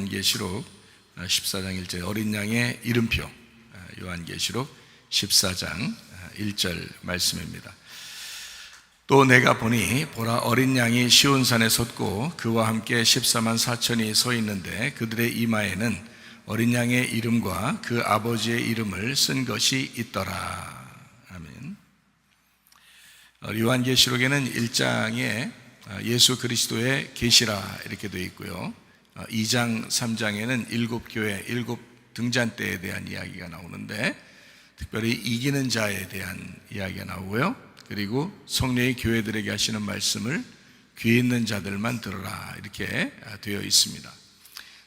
요한계시록 14장 1절 어린 양의 이름표, 요한계시록 14장 1절 말씀입니다. 또 내가 보니 보라 어린 양이 시온산에 섰고 그와 함께 14만 4천이 서 있는데 그들의 이마에는 어린 양의 이름과 그 아버지의 이름을 쓴 것이 있더라. 아멘. 요한계시록에는 1장에 예수 그리스도의 계시라 이렇게 되어 있고요. 2장, 3장에는 7교회, 7등잔대에 대한 이야기가 나오는데 특별히 이기는 자에 대한 이야기가 나오고요. 그리고 성령의 교회들에게 하시는 말씀을 귀 있는 자들만 들으라 이렇게 되어 있습니다.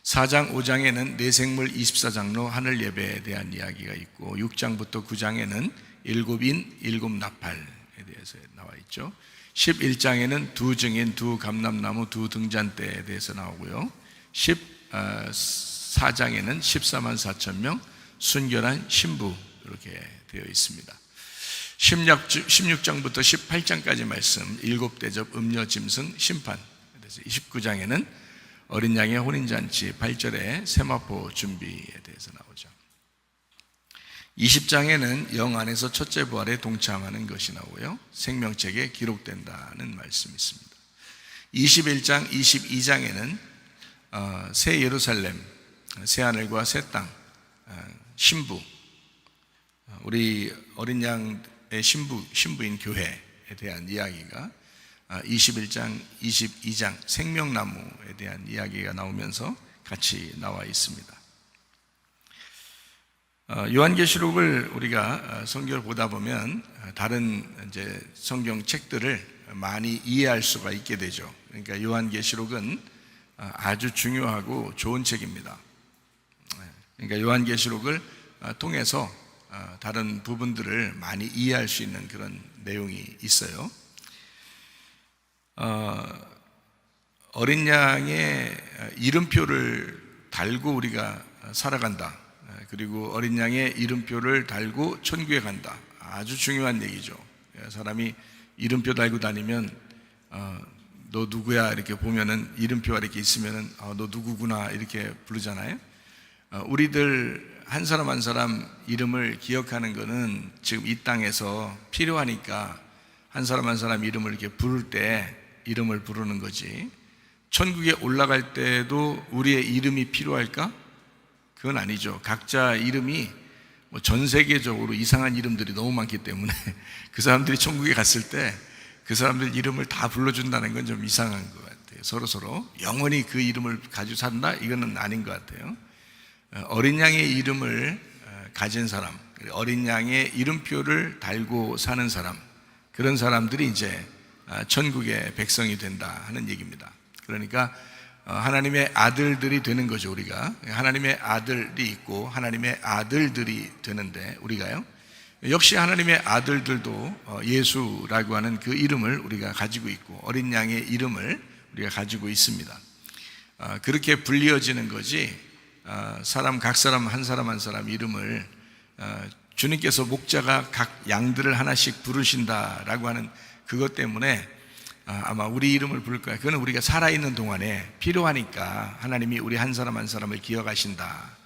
4장, 5장에는 내생물 24장로 하늘 예배에 대한 이야기가 있고 6장부터 9장에는 7인 7나팔에 대해서 나와 있죠. 11장에는 두 증인, 두 감람나무, 두 등잔대에 대해서 나오고요. 14장에는 14만 4천 명 순결한 신부 이렇게 되어 있습니다. 16장부터 18장까지 말씀 7대접 음녀 짐승 심판, 29장에는 어린 양의 혼인잔치 8절에 세마포 준비에 대해서 나오죠. 20장에는 영 안에서 첫째 부활에 동참하는 것이 나오고요. 생명책에 기록된다는 말씀이 있습니다. 21장, 22장에는 새 예루살렘, 새 하늘과 새 땅, 신부, 우리 어린 양의 신부인 교회에 대한 이야기가 21장, 22장 생명나무에 대한 이야기가 나오면서 같이 나와 있습니다. 요한계시록을 우리가 성경을 보다 보면 다른 이제 성경 책들을 많이 이해할 수가 있게 되죠. 그러니까 요한계시록은 아주 중요하고 좋은 책입니다. 그러니까 요한계시록을 통해서 다른 부분들을 많이 이해할 수 있는 그런 내용이 있어요. 어린 양의 이름표를 달고 우리가 살아간다. 그리고 어린 양의 이름표를 달고 천국에 간다. 아주 중요한 얘기죠. 사람이 이름표 달고 다니면 너 누구야 이렇게 보면은 이름표가 이렇게 있으면은 너 누구구나 이렇게 부르잖아요. 우리들 한 사람 한 사람 이름을 기억하는 것은 지금 이 땅에서 필요하니까 한 사람 한 사람 이름을 이렇게 부를 때 이름을 부르는 거지. 천국에 올라갈 때도 우리의 이름이 필요할까? 그건 아니죠. 각자 이름이 전 세계적으로 이상한 이름들이 너무 많기 때문에 그 사람들이 천국에 갔을 때 그 사람들 이름을 다 불러준다는 건 좀 이상한 것 같아요. 서로 영원히 그 이름을 가지고 산다? 이거는 아닌 것 같아요. 어린 양의 이름을 가진 사람, 어린 양의 이름표를 달고 사는 사람, 그런 사람들이 이제 천국의 백성이 된다 하는 얘기입니다. 그러니까 하나님의 아들들이 되는 거죠. 우리가 하나님의 아들이 있고 하나님의 아들들이 되는데 우리가요 역시 하나님의 아들들도 예수라고 하는 그 이름을 우리가 가지고 있고 어린 양의 이름을 우리가 가지고 있습니다. 그렇게 불리어지는 거지 각 사람 한 사람 이름을 주님께서 목자가 각 양들을 하나씩 부르신다라고 하는 그것 때문에 아마 우리 이름을 부를 거야. 그거는 우리가 살아있는 동안에 필요하니까 하나님이 우리 한 사람 한 사람을 기억하신다.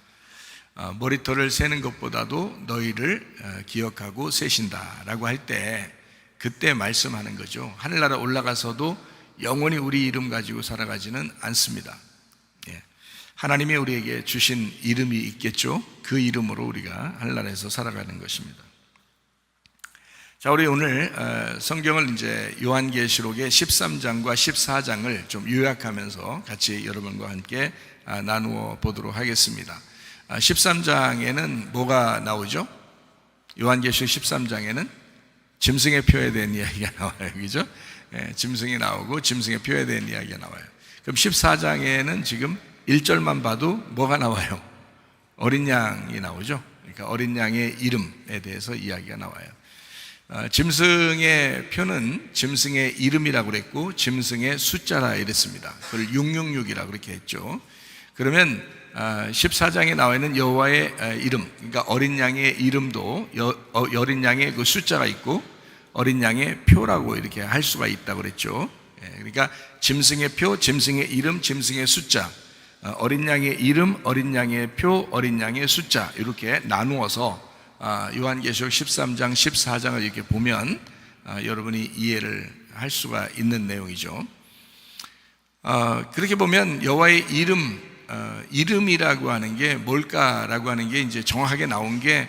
머리털을 세는 것보다도 너희를 기억하고 세신다라고 할 때 그때 말씀하는 거죠. 하늘나라 올라가서도 영원히 우리 이름 가지고 살아가지는 않습니다. 하나님이 우리에게 주신 이름이 있겠죠. 그 이름으로 우리가 하늘나라에서 살아가는 것입니다. 자, 우리 오늘 성경을 이제 요한계시록의 13장과 14장을 좀 요약하면서 같이 여러분과 함께 나누어 보도록 하겠습니다. 13장에는 뭐가 나오죠? 요한계시록 13장에는 짐승의 표에 대한 이야기가 나와요. 그죠? 짐승이 나오고 짐승의 표에 대한 이야기가 나와요. 그럼 14장에는 지금 1절만 봐도 뭐가 나와요? 어린 양이 나오죠. 그러니까 어린 양의 이름에 대해서 이야기가 나와요. 짐승의 표는 짐승의 이름이라고 그랬고 짐승의 숫자라 이랬습니다. 그걸 666이라고 그렇게 했죠. 그러면 14장에 나와 있는 여호와의 이름, 그러니까 어린 양의 이름도 어린 양의 그 숫자가 있고 어린 양의 표라고 이렇게 할 수가 있다고 그랬죠. 그러니까 짐승의 표, 짐승의 이름, 짐승의 숫자 어린 양의 이름, 어린 양의 표, 어린 양의 숫자 이렇게 나누어서 요한계시록 13장, 14장을 이렇게 보면 여러분이 이해를 할 수가 있는 내용이죠. 그렇게 보면 여호와의 이름이라고 하는 게 뭘까라고 하는 게 이제 정확하게 나온 게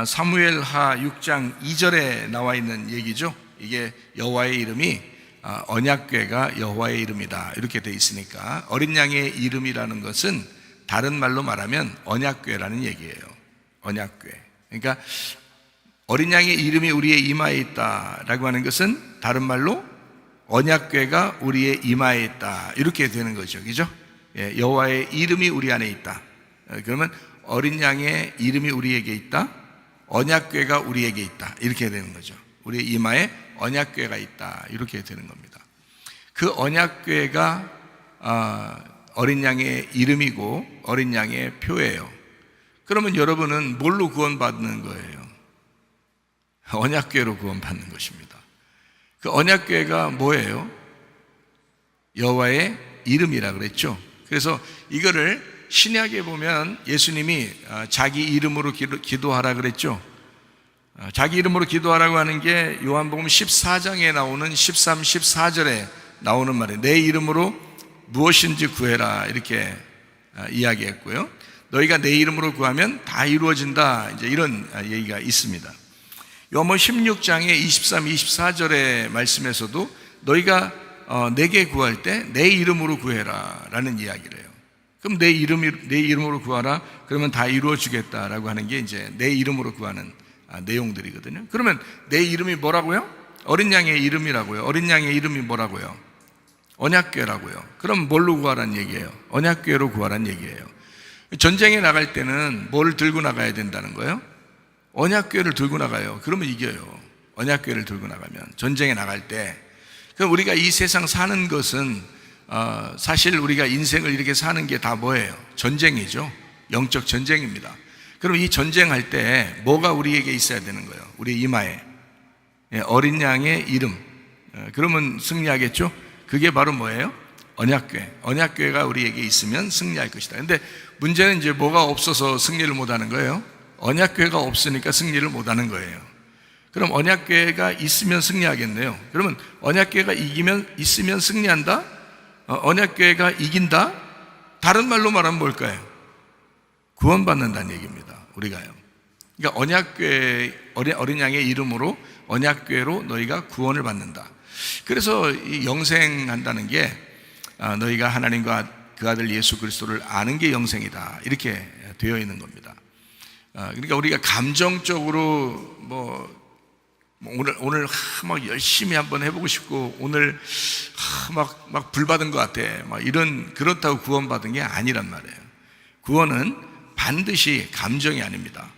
사무엘하 6장 2절에 나와 있는 얘기죠. 이게 여호와의 이름이 언약궤가 여호와의 이름이다 이렇게 돼 있으니까 어린 양의 이름이라는 것은 다른 말로 말하면 언약궤라는 얘기예요. 언약궤. 그러니까 어린 양의 이름이 우리의 이마에 있다라고 하는 것은 다른 말로 언약궤가 우리의 이마에 있다 이렇게 되는 거죠. 그죠? 여호와의 이름이 우리 안에 있다. 그러면 어린 양의 이름이 우리에게 있다. 언약궤가 우리에게 있다. 이렇게 되는 거죠. 우리의 이마에 언약궤가 있다. 이렇게 되는 겁니다. 그 언약궤가 어린 양의 이름이고 어린 양의 표예요. 그러면 여러분은 뭘로 구원받는 거예요? 언약궤로 구원받는 것입니다. 그 언약궤가 뭐예요? 여호와의 이름이라 그랬죠. 그래서 이거를 신약에 보면 예수님이 자기 이름으로 기도하라 그랬죠. 자기 이름으로 기도하라고 하는 게 요한복음 14장에 나오는 13, 14절에 나오는 말이에요. 내 이름으로 무엇인지 구해라 이렇게 이야기했고요. 너희가 내 이름으로 구하면 다 이루어진다 이제 이런 얘기가 있습니다. 요한복음 16장의 23, 24절의 말씀에서도 너희가 내게 구할 때 내 이름으로 구해라 라는 이야기를 해요. 그럼 내 이름으로 구하라 그러면 다 이루어지겠다라고 하는 게 이제 내 이름으로 구하는 내용들이거든요. 그러면 내 이름이 뭐라고요? 어린 양의 이름이라고요. 어린 양의 이름이 뭐라고요? 언약궤라고요. 그럼 뭘로 구하라는 얘기예요? 언약궤로 구하라는 얘기예요. 전쟁에 나갈 때는 뭘 들고 나가야 된다는 거예요? 언약궤를 들고 나가요. 그러면 이겨요. 언약궤를 들고 나가면 전쟁에 나갈 때. 그럼 우리가 이 세상 사는 것은 사실 우리가 인생을 이렇게 사는 게 다 뭐예요? 전쟁이죠. 영적 전쟁입니다. 그럼 이 전쟁할 때 뭐가 우리에게 있어야 되는 거예요? 우리 이마에 어린 양의 이름. 그러면 승리하겠죠? 그게 바로 뭐예요? 언약궤. 언약궤가 우리에게 있으면 승리할 것이다. 근데 문제는 이제 뭐가 없어서 승리를 못하는 거예요? 언약궤가 없으니까 승리를 못하는 거예요. 그럼 언약궤가 있으면 승리하겠네요. 그러면 언약궤가 있으면 승리한다? 언약궤가 이긴다? 다른 말로 말하면 뭘까요? 구원받는다는 얘기입니다. 우리가요. 그러니까 언약궤, 어린 양의 이름으로 언약궤로 너희가 구원을 받는다. 그래서 이 영생한다는 게 너희가 하나님과 그 아들 예수 그리스도를 아는 게 영생이다. 이렇게 되어 있는 겁니다. 그러니까 우리가 감정적으로 오늘 막 열심히 한번 해보고 싶고 오늘 막 불받은 것 같아. 그렇다고 구원받은 게 아니란 말이에요. 구원은 반드시 감정이 아닙니다.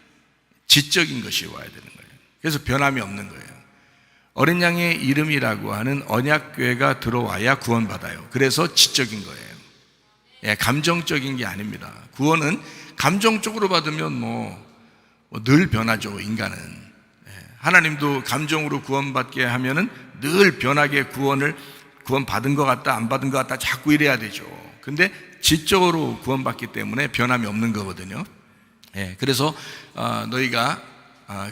지적인 것이 와야 되는 거예요. 그래서 변함이 없는 거예요. 어린 양의 이름이라고 하는 언약궤가 들어와야 구원받아요. 그래서 지적인 거예요. 감정적인 게 아닙니다. 구원은 감정적으로 받으면 늘 변하죠, 인간은. 하나님도 감정으로 구원받게 하면은 늘 변하게 구원 받은 것 같다, 안 받은 것 같다, 자꾸 이래야 되죠. 근데 지적으로 구원받기 때문에 변함이 없는 거거든요. 그래서 너희가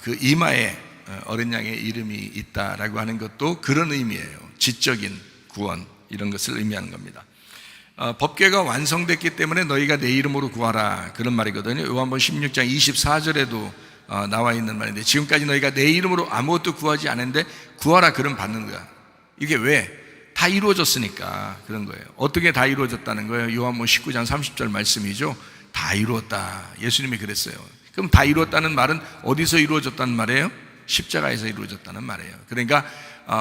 그 이마에 어린 양의 이름이 있다라고 하는 것도 그런 의미예요. 지적인 구원, 이런 것을 의미하는 겁니다. 법궤가 완성됐기 때문에 너희가 내 이름으로 구하라, 그런 말이거든요. 요한복음 16장 24절에도 나와 있는 말인데, 지금까지 너희가 내 이름으로 아무것도 구하지 않았는데 구하라 그럼 받는 거야. 이게 왜? 다 이루어졌으니까 그런 거예요. 어떻게 다 이루어졌다는 거예요? 요한복음 19장 30절 말씀이죠. 다 이루었다. 예수님이 그랬어요. 그럼 다 이루었다는 말은 어디서 이루어졌다는 말이에요? 십자가에서 이루어졌다는 말이에요. 그러니까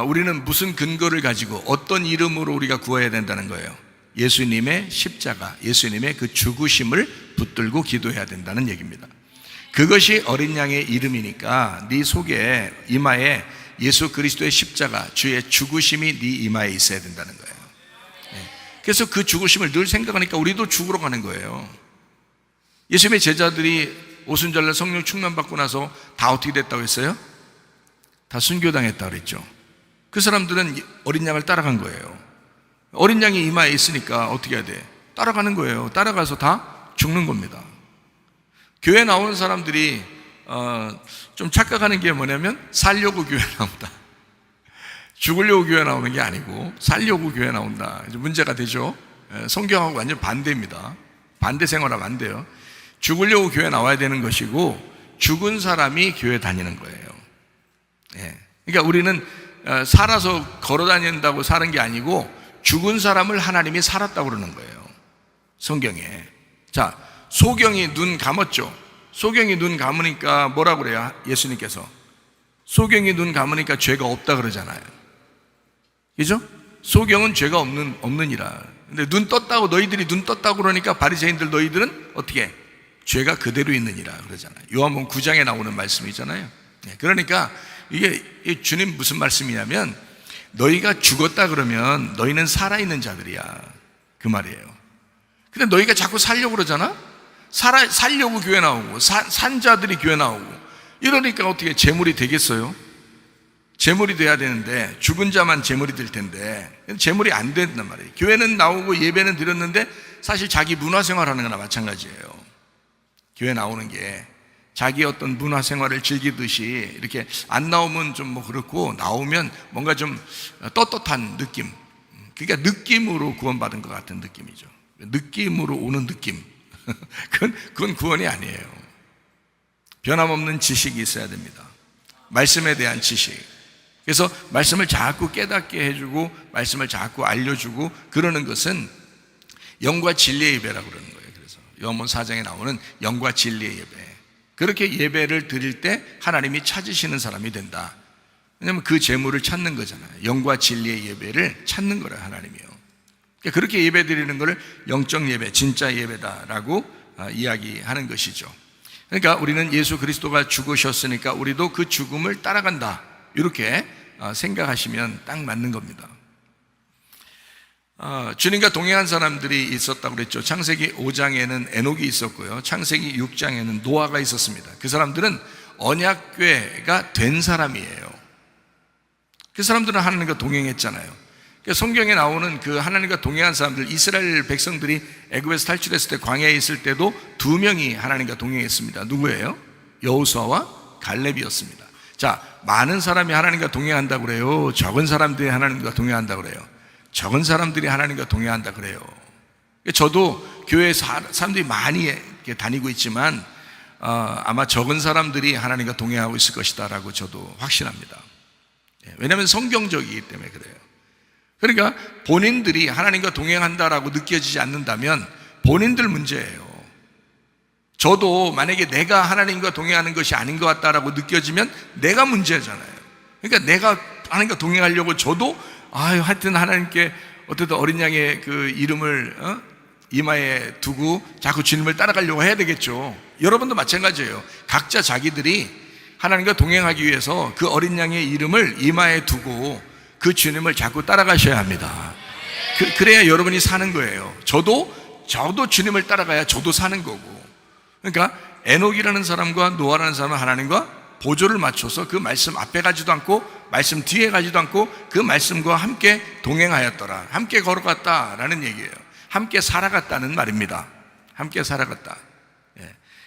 우리는 무슨 근거를 가지고 어떤 이름으로 우리가 구해야 된다는 거예요? 예수님의 십자가, 예수님의 그 죽으심을 붙들고 기도해야 된다는 얘기입니다. 그것이 어린 양의 이름이니까 네 속에, 이마에 예수 그리스도의 십자가, 주의 죽으심이 네 이마에 있어야 된다는 거예요. 그래서 그 죽으심을 늘 생각하니까 우리도 죽으러 가는 거예요. 예수님의 제자들이 오순절날 성령 충만받고 나서 다 어떻게 됐다고 했어요? 다 순교당했다고 그랬죠. 그 사람들은 어린 양을 따라간 거예요. 어린 양이 이마에 있으니까 어떻게 해야 돼? 따라가는 거예요. 따라가서 다 죽는 겁니다. 교회 나오는 사람들이 좀 착각하는 게 뭐냐면 살려고 교회 나온다. 죽으려고 교회 나오는 게 아니고 살려고 교회 나온다. 이제 문제가 되죠. 성경하고 완전 반대입니다. 반대 생활하면 안 돼요. 죽으려고 교회 나와야 되는 것이고 죽은 사람이 교회 다니는 거예요. 그러니까 우리는 살아서 걸어 다닌다고 사는 게 아니고 죽은 사람을 하나님이 살았다고 그러는 거예요. 성경에. 자, 소경이 눈 감았죠. 소경이 눈 감으니까 뭐라고 그래요? 예수님께서 소경이 눈 감으니까 죄가 없다 그러잖아요. 그죠? 소경은 죄가 없느니라. 근데 눈 떴다고 너희들이 눈 떴다고 그러니까 바리새인들 너희들은 어떻게? 죄가 그대로 있느니라 그러잖아요. 요한복음 9장에 나오는 말씀이잖아요. 그러니까 이게 주님 무슨 말씀이냐면 너희가 죽었다 그러면 너희는 살아있는 자들이야 그 말이에요. 근데 너희가 자꾸 살려고 그러잖아. 살려고 교회 나오고 산 자들이 교회 나오고 이러니까 어떻게 재물이 되겠어요? 재물이 돼야 되는데 죽은 자만 재물이 될 텐데 재물이 안 된단 말이에요. 교회는 나오고 예배는 드렸는데 사실 자기 문화생활하는 거나 마찬가지예요. 교회 나오는 게 자기 어떤 문화생활을 즐기듯이 이렇게 안 나오면 좀 뭐 그렇고 나오면 뭔가 좀 떳떳한 느낌, 그러니까 느낌으로 구원받은 것 같은 느낌이죠. 느낌으로 오는 느낌. 그건 구원이 아니에요. 변함없는 지식이 있어야 됩니다. 말씀에 대한 지식. 그래서 말씀을 자꾸 깨닫게 해주고 말씀을 자꾸 알려주고 그러는 것은 영과 진리의 예배라고 그러는 거예요. 그래서 요한복음 4장에 나오는 영과 진리의 예배. 그렇게 예배를 드릴 때 하나님이 찾으시는 사람이 된다. 왜냐하면 그 재물을 찾는 거잖아요. 영과 진리의 예배를 찾는 거라 하나님이요. 그렇게 예배 드리는 것을 영적 예배, 진짜 예배다라고 이야기하는 것이죠. 그러니까 우리는 예수 그리스도가 죽으셨으니까 우리도 그 죽음을 따라간다. 이렇게 생각하시면 딱 맞는 겁니다. 주님과 동행한 사람들이 있었다고 그랬죠. 창세기 5장에는 에녹이 있었고요. 창세기 6장에는 노아가 있었습니다. 그 사람들은 언약궤가 된 사람이에요. 그 사람들은 하나님과 동행했잖아요. 성경에 나오는 그 하나님과 동행한 사람들, 이스라엘 백성들이 애굽에서 탈출했을 때 광야에 있을 때도 두 명이 하나님과 동행했습니다. 누구예요? 여호수아와 갈렙이었습니다. 자, 많은 사람이 하나님과 동행한다고 그래요? 적은 사람들이 하나님과 동행한다고 그래요? 적은 사람들이 하나님과 동행한다 그래요. 저도 교회에 사람들이 많이 이렇게 다니고 있지만 아마 적은 사람들이 하나님과 동행하고 있을 것이다 라고 저도 확신합니다. 왜냐하면 성경적이기 때문에 그래요. 그러니까 본인들이 하나님과 동행한다라고 느껴지지 않는다면 본인들 문제예요. 저도 만약에 내가 하나님과 동행하는 것이 아닌 것 같다라고 느껴지면 내가 문제잖아요. 그러니까 내가 하나님과 동행하려고 저도 하여튼 하나님께 어쨌든 어린 양의 그 이름을 이마에 두고 자꾸 주님을 따라가려고 해야 되겠죠. 여러분도 마찬가지예요. 각자 자기들이 하나님과 동행하기 위해서 그 어린 양의 이름을 이마에 두고 그 주님을 자꾸 따라가셔야 합니다. 그래야 여러분이 사는 거예요. 저도 주님을 따라가야 저도 사는 거고. 그러니까 에녹이라는 사람과 노아라는 사람은 하나님과 보조를 맞춰서 그 말씀 앞에 가지도 않고 말씀 뒤에 가지도 않고 그 말씀과 함께 동행하였더라. 함께 걸어갔다라는 얘기예요. 함께 살아갔다는 말입니다. 함께 살아갔다.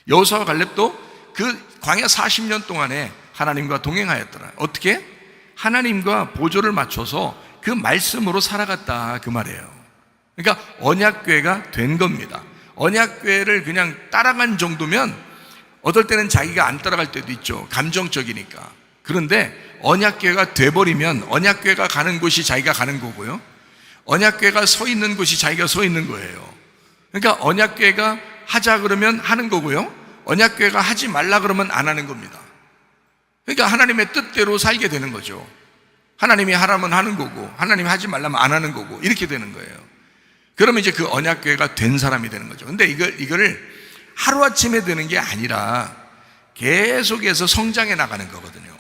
여호수아와 갈렙도 그 광야 40년 동안에 하나님과 동행하였더라. 어떻게? 하나님과 보조를 맞춰서 그 말씀으로 살아갔다 그 말이에요. 그러니까 언약궤가 된 겁니다. 언약궤를 그냥 따라간 정도면 어떨 때는 자기가 안 따라갈 때도 있죠. 감정적이니까. 그런데 언약궤가 돼버리면 언약궤가 가는 곳이 자기가 가는 거고요. 언약궤가 서 있는 곳이 자기가 서 있는 거예요. 그러니까 언약궤가 하자 그러면 하는 거고요. 언약궤가 하지 말라 그러면 안 하는 겁니다. 그러니까 하나님의 뜻대로 살게 되는 거죠. 하나님이 하라면 하는 거고 하나님이 하지 말라면 안 하는 거고 이렇게 되는 거예요. 그러면 이제 그 언약궤가 된 사람이 되는 거죠. 근데 이거를 하루아침에 되는 게 아니라 계속해서 성장해 나가는 거거든요.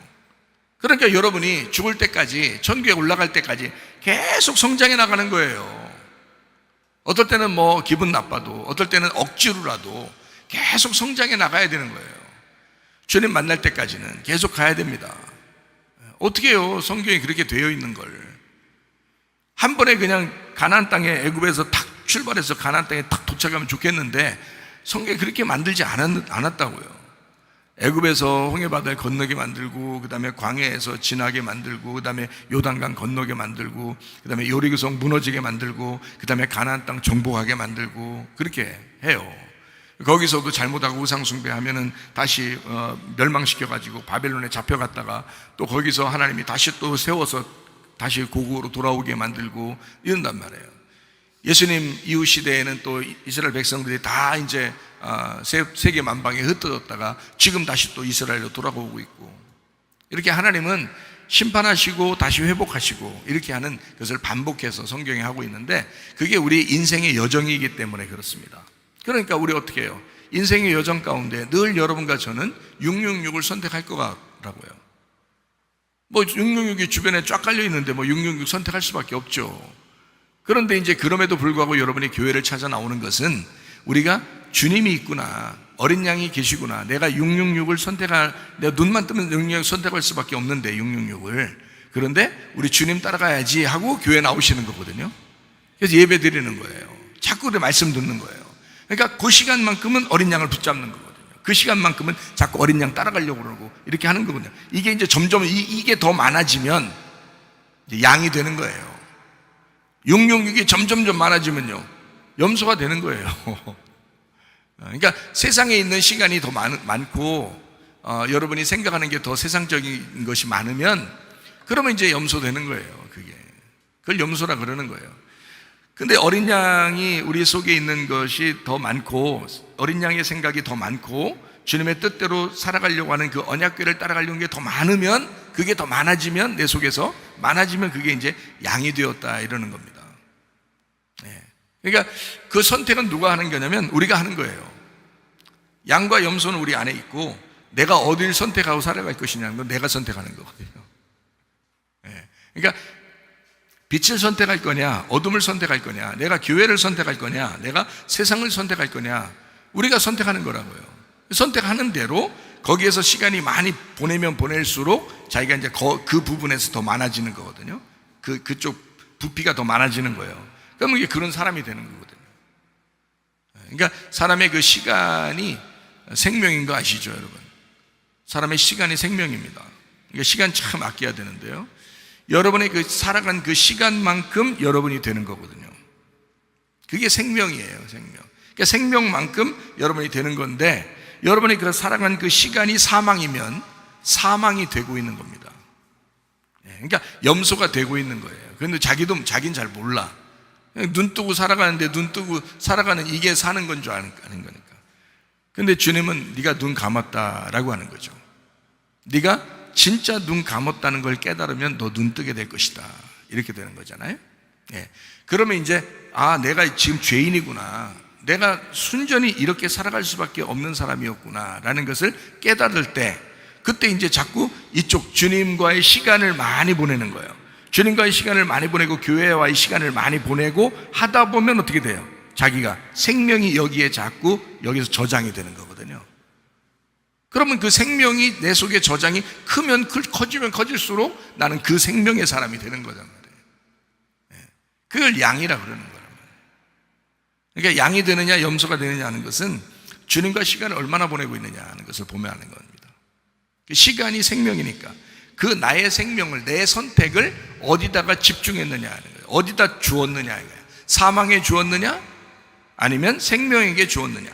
그러니까 여러분이 죽을 때까지 천국에 올라갈 때까지 계속 성장해 나가는 거예요. 어떨 때는 뭐 기분 나빠도 어떨 때는 억지로라도 계속 성장해 나가야 되는 거예요. 주님 만날 때까지는 계속 가야 됩니다. 어떻게 해요? 성경이 그렇게 되어 있는 걸. 한 번에 그냥 가나안 땅에 애굽에서 탁 출발해서 가나안 땅에 딱 도착하면 좋겠는데 성경이 그렇게 만들지 않았다고요. 애굽에서 홍해바다를 건너게 만들고, 그 다음에 광야에서 지나게 만들고, 그 다음에 요단강 건너게 만들고, 그 다음에 여리고성 무너지게 만들고, 그 다음에 가나안 땅 정복하게 만들고, 그렇게 해요. 거기서도 잘못하고 우상숭배하면은 다시 멸망시켜가지고 바벨론에 잡혀갔다가 또 거기서 하나님이 다시 또 세워서 다시 고국으로 돌아오게 만들고 이런단 말이에요. 예수님 이후 시대에는 또 이스라엘 백성들이 다 이제 세계 만방에 흩어졌다가 지금 다시 또 이스라엘로 돌아오고 있고, 이렇게 하나님은 심판하시고 다시 회복하시고 이렇게 하는 것을 반복해서 성경에 하고 있는데, 그게 우리 인생의 여정이기 때문에 그렇습니다. 그러니까 우리 어떻게 해요? 인생의 여정 가운데 늘 여러분과 저는 666을 선택할 거라고요. 뭐 666이 주변에 쫙 깔려 있는데 뭐 666 선택할 수밖에 없죠. 그런데 이제 그럼에도 불구하고 여러분이 교회를 찾아 나오는 것은 우리가 주님이 있구나, 어린 양이 계시구나, 내가 666을 내가 눈만 뜨면 666을 선택할 수밖에 없는데 666을, 그런데 우리 주님 따라가야지 하고 교회 나오시는 거거든요. 그래서 예배 드리는 거예요. 자꾸 그 말씀 듣는 거예요. 그러니까 그 시간만큼은 어린 양을 붙잡는 거거든요. 그 시간만큼은 자꾸 어린 양 따라가려고 그러고 이렇게 하는 거거든요. 이게 이제 점점 이게 더 많아지면 이제 양이 되는 거예요. 666이 점점점 많아지면요, 염소가 되는 거예요. 그러니까 세상에 있는 시간이 더 많고 여러분이 생각하는 게 더 세상적인 것이 많으면 그러면 이제 염소 되는 거예요. 그걸 염소라 그러는 거예요. 근데 어린 양이 우리 속에 있는 것이 더 많고, 어린 양의 생각이 더 많고, 주님의 뜻대로 살아가려고 하는 그 언약궤를 따라가려는 게 더 많으면, 그게 더 많아지면, 내 속에서 많아지면 그게 이제 양이 되었다 이러는 겁니다. 그러니까 그 선택은 누가 하는 거냐면 우리가 하는 거예요. 양과 염소는 우리 안에 있고, 내가 어디를 선택하고 살아갈 것이냐는 건 내가 선택하는 거거든요. 그러니까 빛을 선택할 거냐, 어둠을 선택할 거냐, 내가 교회를 선택할 거냐, 내가 세상을 선택할 거냐, 우리가 선택하는 거라고요. 선택하는 대로 거기에서 시간이 많이 보내면 보낼수록 자기가 이제 그 부분에서 더 많아지는 거거든요. 그쪽 부피가 더 많아지는 거예요. 그러면 이게 그런 사람이 되는 거거든요. 그러니까 사람의 그 시간이 생명인 거 아시죠, 여러분? 사람의 시간이 생명입니다. 그러니까 시간 참 아껴야 되는데요, 여러분의 그 살아간 그 시간만큼 여러분이 되는 거거든요. 그게 생명이에요, 생명. 그러니까 생명만큼 여러분이 되는 건데, 여러분이 그 살아간 그 시간이 사망이면 사망이 되고 있는 겁니다. 그러니까 염소가 되고 있는 거예요. 그런데 자기는 잘 몰라. 눈 뜨고 살아가는데, 눈 뜨고 살아가는 이게 사는 건 줄 아는 거니까. 근데 주님은 네가 눈 감았다라고 하는 거죠. 네가 진짜 눈 감았다는 걸 깨달으면 너 눈 뜨게 될 것이다, 이렇게 되는 거잖아요. 그러면 이제 내가 지금 죄인이구나, 내가 순전히 이렇게 살아갈 수밖에 없는 사람이었구나 라는 것을 깨달을 때, 그때 이제 자꾸 이쪽 주님과의 시간을 많이 보내는 거예요. 주님과의 시간을 많이 보내고 교회와의 시간을 많이 보내고 하다 보면 어떻게 돼요? 자기가 생명이 여기에 자꾸 여기서 저장이 되는 거거든요. 그러면 그 생명이 내 속에 저장이 커지면 커질수록 나는 그 생명의 사람이 되는 거란 말이에요. 그걸 양이라 그러는 거란 말이에요. 그러니까 양이 되느냐 염소가 되느냐 하는 것은 주님과 시간을 얼마나 보내고 있느냐 하는 것을 보면 하는 겁니다. 시간이 생명이니까 그 나의 생명을, 내 선택을 어디다가 집중했느냐 하는 거예요. 어디다 주었느냐 하는 거예요. 사망에 주었느냐 아니면 생명에게 주었느냐.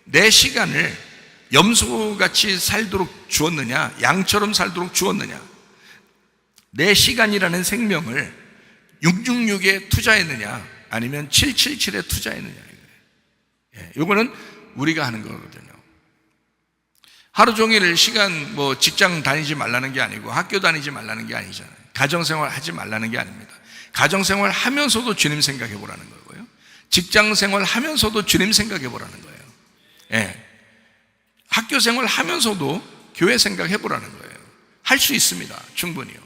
내 시간을 염소같이 살도록 주었느냐, 양처럼 살도록 주었느냐. 내 시간이라는 생명을 666에 투자했느냐 아니면 777에 투자했느냐. 이거는 우리가 하는 거거든요. 하루 종일 시간 직장 다니지 말라는 게 아니고 학교 다니지 말라는 게 아니잖아요. 가정생활 하지 말라는 게 아닙니다. 가정생활 하면서도 주님 생각해 보라는 거고요, 직장생활 하면서도 주님 생각해 보라는 거예요. 학교생활 하면서도 교회 생각해 보라는 거예요. 할 수 있습니다, 충분히요.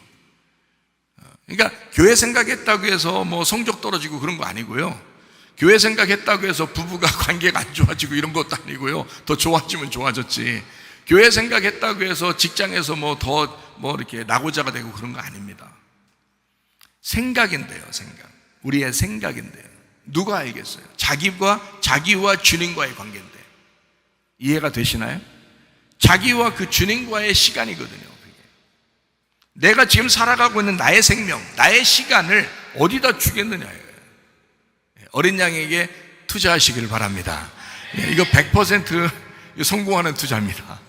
그러니까 교회 생각했다고 해서 성적 떨어지고 그런 거 아니고요, 교회 생각했다고 해서 부부가 관계가 안 좋아지고 이런 것도 아니고요, 더 좋아지면 좋아졌지. 교회 생각했다고 해서 직장에서 이렇게 낙오자가 되고 그런 거 아닙니다. 생각인데요, 생각. 우리의 생각인데요. 누가 알겠어요? 자기와 주님과의 관계인데. 이해가 되시나요? 자기와 그 주님과의 시간이거든요. 그게. 내가 지금 살아가고 있는 나의 생명, 나의 시간을 어디다 주겠느냐예요. 어린 양에게 투자하시기를 바랍니다. 이거 100% 성공하는 투자입니다.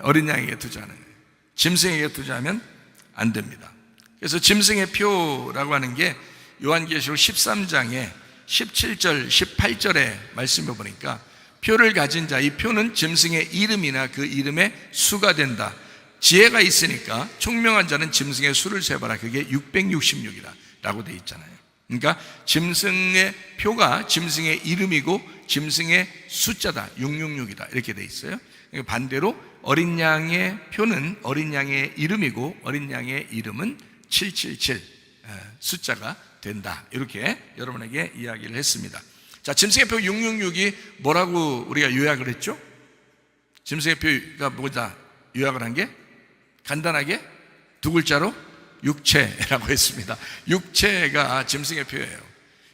어린 양에게 투자하는 거예요. 짐승에게 투자하면 안 됩니다. 그래서 짐승의 표라고 하는 게 요한계시록 13장에 17절, 18절의 말씀을 보니까 표를 가진 자, 이 표는 짐승의 이름이나 그 이름의 수가 된다. 지혜가 있으니까 총명한 자는 짐승의 수를 세봐라. 그게 666이라 라고 되어 있잖아요. 그러니까 짐승의 표가 짐승의 이름이고 짐승의 숫자다. 666이다. 이렇게 되어 있어요. 반대로 어린 양의 표는 어린 양의 이름이고 어린 양의 이름은 777 숫자가 된다. 이렇게 여러분에게 이야기를 했습니다. 자, 짐승의 표 666이 뭐라고 우리가 요약을 했죠? 짐승의 표가 뭐다 요약을 한 게 간단하게 두 글자로 육체라고 했습니다. 육체가 짐승의 표예요.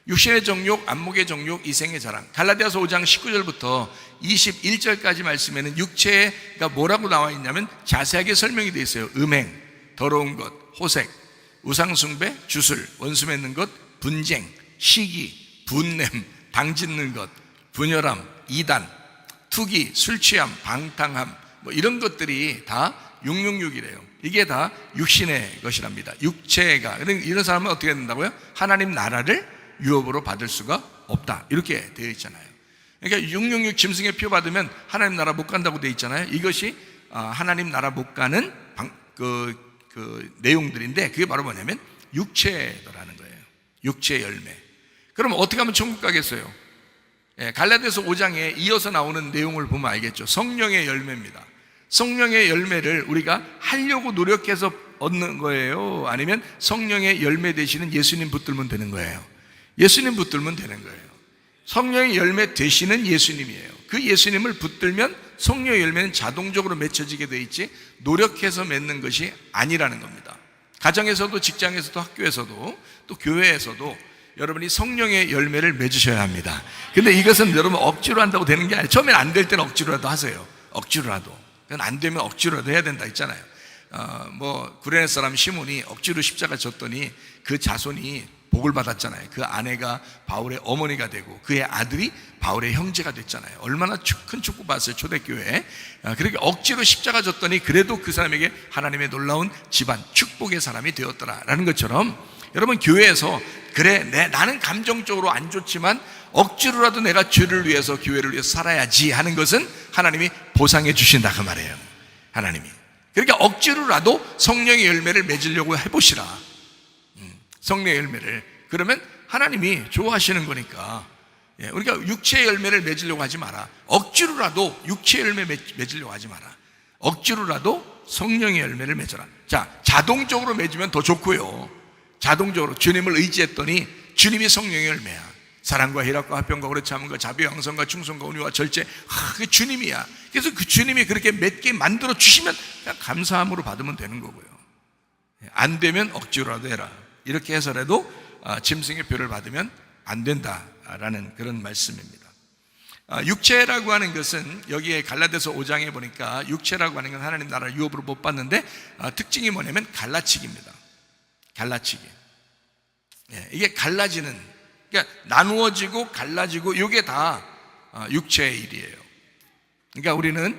육신의 정욕, 안목의 정욕, 이생의 자랑. 갈라디아서 5장 19절부터 21절까지 말씀에는 육체가 뭐라고 나와 있냐면 자세하게 설명이 되어 있어요. 음행, 더러운 것, 호색, 우상숭배, 주술, 원수 맺는 것, 분쟁, 시기, 분냄, 당짓는 것, 분열함, 이단, 투기, 술취함, 방탕함, 뭐 이런 것들이 다 666이래요. 이게 다 육신의 것이랍니다. 육체가. 이런 사람은 어떻게 된다고요? 하나님 나라를 유업으로 받을 수가 없다. 이렇게 되어 있잖아요. 그러니까 666 짐승의 표 받으면 하나님 나라 못 간다고 되어 있잖아요. 이것이 하나님 나라 못 가는 그 내용들인데 그게 바로 뭐냐면 육체더라는 거예요. 육체의 열매. 그럼 어떻게 하면 천국 가겠어요? 갈라디아서 5장에 이어서 나오는 내용을 보면 알겠죠. 성령의 열매입니다. 성령의 열매를 우리가 하려고 노력해서 얻는 거예요? 아니면 성령의 열매 되시는 예수님 붙들면 되는 거예요? 예수님 붙들면 되는 거예요. 성령의 열매 되시는 예수님이에요. 그 예수님을 붙들면 성령의 열매는 자동적으로 맺혀지게 돼 있지 노력해서 맺는 것이 아니라는 겁니다. 가정에서도 직장에서도 학교에서도 또 교회에서도 여러분이 성령의 열매를 맺으셔야 합니다. 근데 이것은 여러분 억지로 한다고 되는 게 아니에요. 처음엔 안 될 때는 억지로라도 하세요. 억지로라도. 그건 안 되면 억지로라도 해야 된다 있잖아요. 구레네 사람 시몬이 억지로 십자가 졌더니 그 자손이 복을 받았잖아요. 그 아내가 바울의 어머니가 되고 그의 아들이 바울의 형제가 됐잖아요. 얼마나 큰 축복 받았어요. 초대교회에. 그렇게 억지로 십자가 졌더니 그래도 그 사람에게 하나님의 놀라운 집안 축복의 사람이 되었더라라는 것처럼 여러분 교회에서 그래 나는 감정적으로 안 좋지만 억지로라도 내가 주를 위해서 교회를 위해서 살아야지 하는 것은 하나님이 보상해 주신다 그 말이에요. 하나님이. 그러니까 억지로라도 성령의 열매를 맺으려고 해보시라. 성령의 열매를. 그러면 하나님이 좋아하시는 거니까. 우리가 육체의 열매를 맺으려고 하지 마라. 억지로라도 육체의 열매 맺으려고 하지 마라. 억지로라도 성령의 열매를 맺어라. 자, 자동적으로 맺으면 더 좋고요. 자동적으로 주님을 의지했더니 주님이 성령의 열매야. 사랑과 희락과 화평과 오래 참음과 자비 양성과 충성과 온유와 절제. 그 주님이야. 그래서 그 주님이 그렇게 맺게 만들어 주시면 그냥 감사함으로 받으면 되는 거고요. 안 되면 억지로라도 해라. 이렇게 해서라도 짐승의 표를 받으면 안 된다라는 그런 말씀입니다. 육체라고 하는 것은 여기에 갈라디아서 5장에 보니까 육체라고 하는 건 하나님 나라를 유업으로 못 받는데 특징이 뭐냐면 갈라치기입니다. 갈라치기. 이게 갈라지는, 그러니까 나누어지고 갈라지고 이게 다 육체의 일이에요. 그러니까 우리는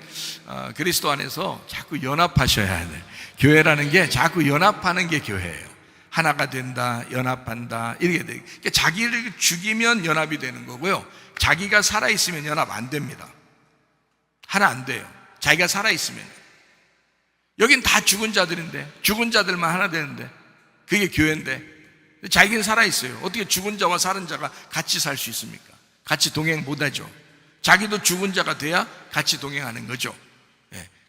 그리스도 안에서 자꾸 연합하셔야 돼. 교회라는 게 자꾸 연합하는 게 교회예요. 하나가 된다, 연합한다, 이렇게 돼. 그러니까 자기를 죽이면 연합이 되는 거고요. 자기가 살아있으면 연합 안 됩니다. 하나 안 돼요. 자기가 살아있으면. 여긴 다 죽은 자들인데, 죽은 자들만 하나 되는데, 그게 교회인데, 자기는 살아있어요. 어떻게 죽은 자와 살은 자가 같이 살 수 있습니까? 같이 동행 못 하죠. 자기도 죽은 자가 돼야 같이 동행하는 거죠.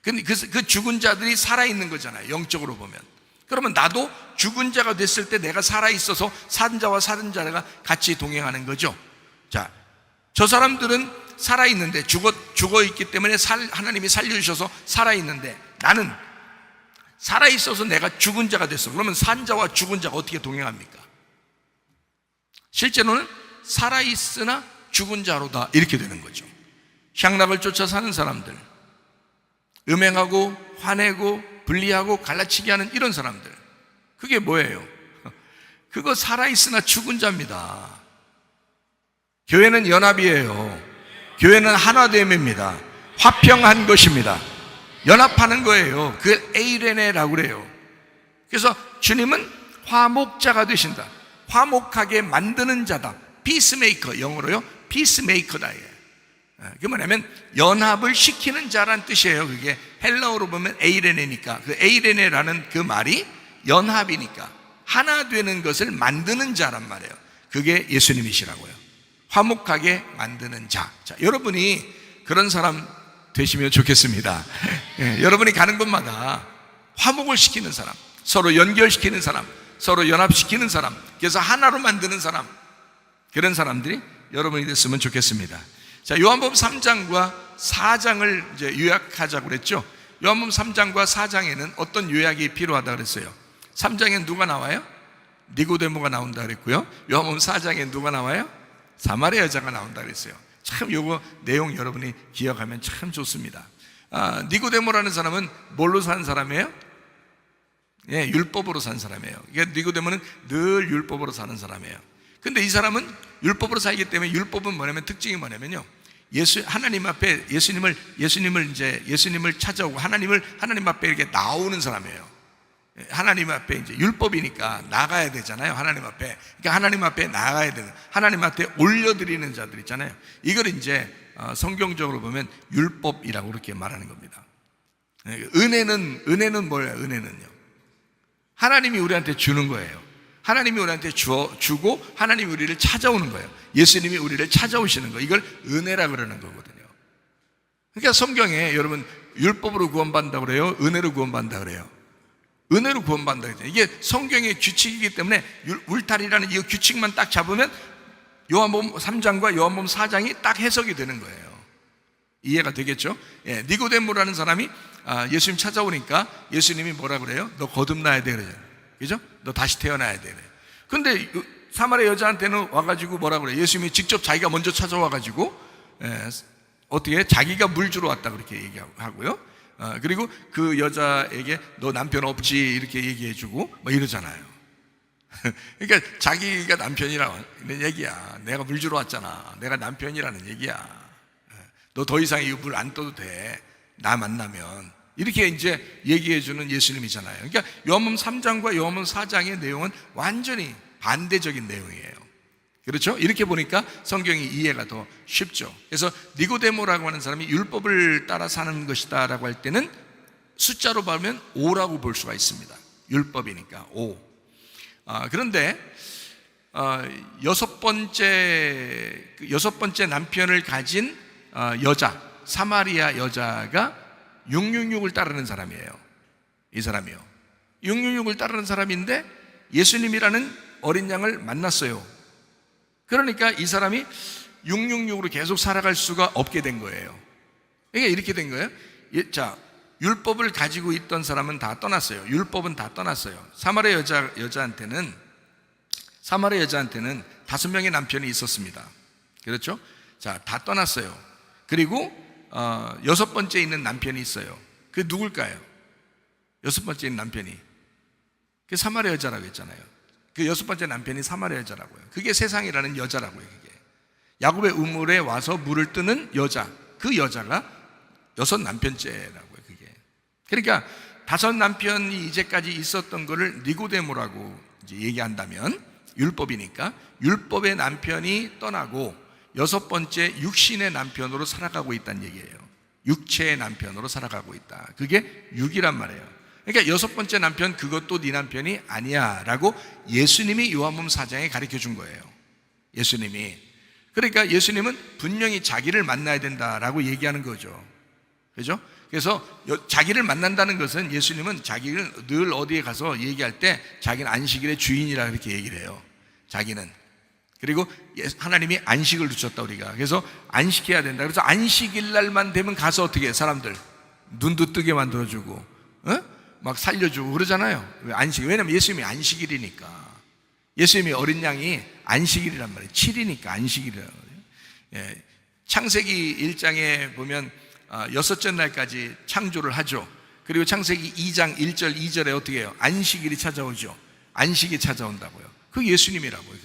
근데 그 죽은 자들이 살아있는 거잖아요. 영적으로 보면. 그러면 나도 죽은 자가 됐을 때 내가 살아있어서 산 자와 살은 자가 같이 동행하는 거죠. 자, 저 사람들은 살아있는데 죽어있기 때문에 하나님이 살려주셔서 살아있는데 나는 살아있어서 내가 죽은 자가 됐어. 그러면 산 자와 죽은 자가 어떻게 동행합니까? 실제로는 살아있으나 죽은 자로다, 이렇게 되는 거죠. 향락을 쫓아 사는 사람들, 음행하고 화내고 분리하고 갈라치기 하는 이런 사람들, 그게 뭐예요? 그거 살아있으나 죽은 자입니다. 교회는 연합이에요. 교회는 하나됨입니다. 화평한 것입니다. 연합하는 거예요. 그걸 에이레네라고 그래요. 그래서 주님은 화목자가 되신다. 화목하게 만드는 자다. 피스메이커, 영어로요 피스메이커다. 그게 뭐냐면 연합을 시키는 자란 뜻이에요. 그게 헬라어로 보면 에이레네니까, 그 에이레네라는 그 말이 연합이니까 하나 되는 것을 만드는 자란 말이에요. 그게 예수님이시라고요. 화목하게 만드는 자. 자, 여러분이 그런 사람 되시면 좋겠습니다. 여러분이 가는 곳마다 화목을 시키는 사람, 서로 연결시키는 사람, 서로 연합시키는 사람, 그래서 하나로 만드는 사람, 그런 사람들이 여러분이 됐으면 좋겠습니다. 자, 요한복음 3장과 4장을 이제 요약하자고 그랬죠. 요한복음 3장과 4장에는 어떤 요약이 필요하다 그랬어요. 3장엔 누가 나와요? 니고데모가 나온다 그랬고요. 요한복음 4장엔 누가 나와요? 사마리아 여자가 나온다 그랬어요. 참 요거 내용 여러분이 기억하면 참 좋습니다. 니고데모라는 사람은 뭘로 산 사람이에요? 예, 율법으로 산 사람이에요. 그러니까 니고데모는 늘 율법으로 사는 사람이에요. 근데 이 사람은 율법으로 살기 때문에, 율법은 뭐냐면 특징이 뭐냐면요, 하나님 앞에 예수님을 찾아오고 하나님 앞에 이렇게 나오는 사람이에요. 하나님 앞에 이제 율법이니까 나가야 되잖아요. 하나님 앞에. 그러니까 하나님 앞에 나가야 되는, 하나님 앞에 올려드리는 자들 있잖아요. 이걸 이제 성경적으로 보면 율법이라고 그렇게 말하는 겁니다. 은혜는 뭐예요? 은혜는요, 하나님이 우리한테 주는 거예요. 하나님이 우리한테 주고 하나님이 우리를 찾아오는 거예요. 예수님이 우리를 찾아오시는 거, 이걸 은혜라 그러는 거거든요. 그러니까 성경에 여러분 율법으로 구원받는다고 그래요? 은혜로 구원받는다고 그래요? 은혜로 구원받는다고 그래요. 이게 성경의 규칙이기 때문에 울타리라는 이 규칙만 딱 잡으면 요한복음 3장과 요한복음 4장이 딱 해석이 되는 거예요. 이해가 되겠죠? 예, 니고데모라는 사람이 예수님 찾아오니까 예수님이 뭐라 그래요? 너 거듭나야 돼 그래요. 그죠? 너 다시 태어나야 돼. 근데 사마리아 여자한테는 와가지고 뭐라 그래요? 예수님이 직접 자기가 먼저 찾아와가지고 어떻게 자기가 물 주러 왔다 그렇게 얘기하고요. 그리고 그 여자에게 너 남편 없지 이렇게 얘기해주고 뭐 이러잖아요. 그러니까 자기가 남편이라는 얘기야. 내가 물 주러 왔잖아. 내가 남편이라는 얘기야. 너 더 이상 이 물 안 떠도 돼. 나 만나면. 이렇게 이제 얘기해주는 예수님이잖아요. 그러니까 요한복음 3장과 요한복음 4장의 내용은 완전히 반대적인 내용이에요. 그렇죠? 이렇게 보니까 성경이 이해가 더 쉽죠. 그래서 니고데모라고 하는 사람이 율법을 따라 사는 것이다 라고 할 때는 숫자로 보면 5라고 볼 수가 있습니다. 율법이니까 5. 그런데 여섯 번째 남편을 가진 여자, 사마리아 여자가 666을 따르는 사람이에요. 이 사람이요. 666을 따르는 사람인데 예수님이라는 어린 양을 만났어요. 그러니까 이 사람이 666으로 계속 살아갈 수가 없게 된 거예요. 그러니까 이렇게 된 거예요. 자, 율법을 가지고 있던 사람은 다 떠났어요. 율법은 다 떠났어요. 사마리아 여자한테는 5명의 남편이 있었습니다. 그렇죠? 자, 다 떠났어요. 그리고 6번째 있는 남편이 있어요. 그게 누굴까요? 6번째 있는 남편이 그 사마리아 여자라고 했잖아요. 그 6번째 남편이 사마리아 여자라고요. 그게 세상이라는 여자라고요. 그게 야곱의 우물에 와서 물을 뜨는 여자, 그 여자가 6 남편째라고요. 그게 그러니까 5 남편이 이제까지 있었던 거를 니고데모라고 이제 얘기한다면, 율법이니까 율법의 남편이 떠나고 6번째 육신의 남편으로 살아가고 있다는 얘기예요. 육체의 남편으로 살아가고 있다. 그게 6이란 말이에요. 그러니까 6번째 남편, 그것도 네 남편이 아니야 라고 예수님이 요한복음 4장에 가르쳐 준 거예요. 예수님이. 그러니까 예수님은 분명히 자기를 만나야 된다라고 얘기하는 거죠. 그죠? 그래서 자기를 만난다는 것은, 예수님은 자기를 늘 어디에 가서 얘기할 때 자기는 안식일의 주인이라 그렇게 얘기를 해요. 자기는. 그리고 하나님이 안식을 주셨다 우리가. 그래서 안식해야 된다. 그래서 안식일 날만 되면 가서 어떻게 해? 사람들 눈도 뜨게 만들어주고 막 살려주고 그러잖아요. 안식. 왜냐면 예수님이 안식일이니까. 예수님이 어린 양이 안식일이란 말이에요. 7이니까 안식일이란 말이에요. 예, 창세기 1장에 보면 여섯째 날까지 창조를 하죠. 그리고 창세기 2장 1절 2절에 어떻게 해요? 안식일이 찾아오죠. 안식이 찾아온다고요. 그게 예수님이라고요.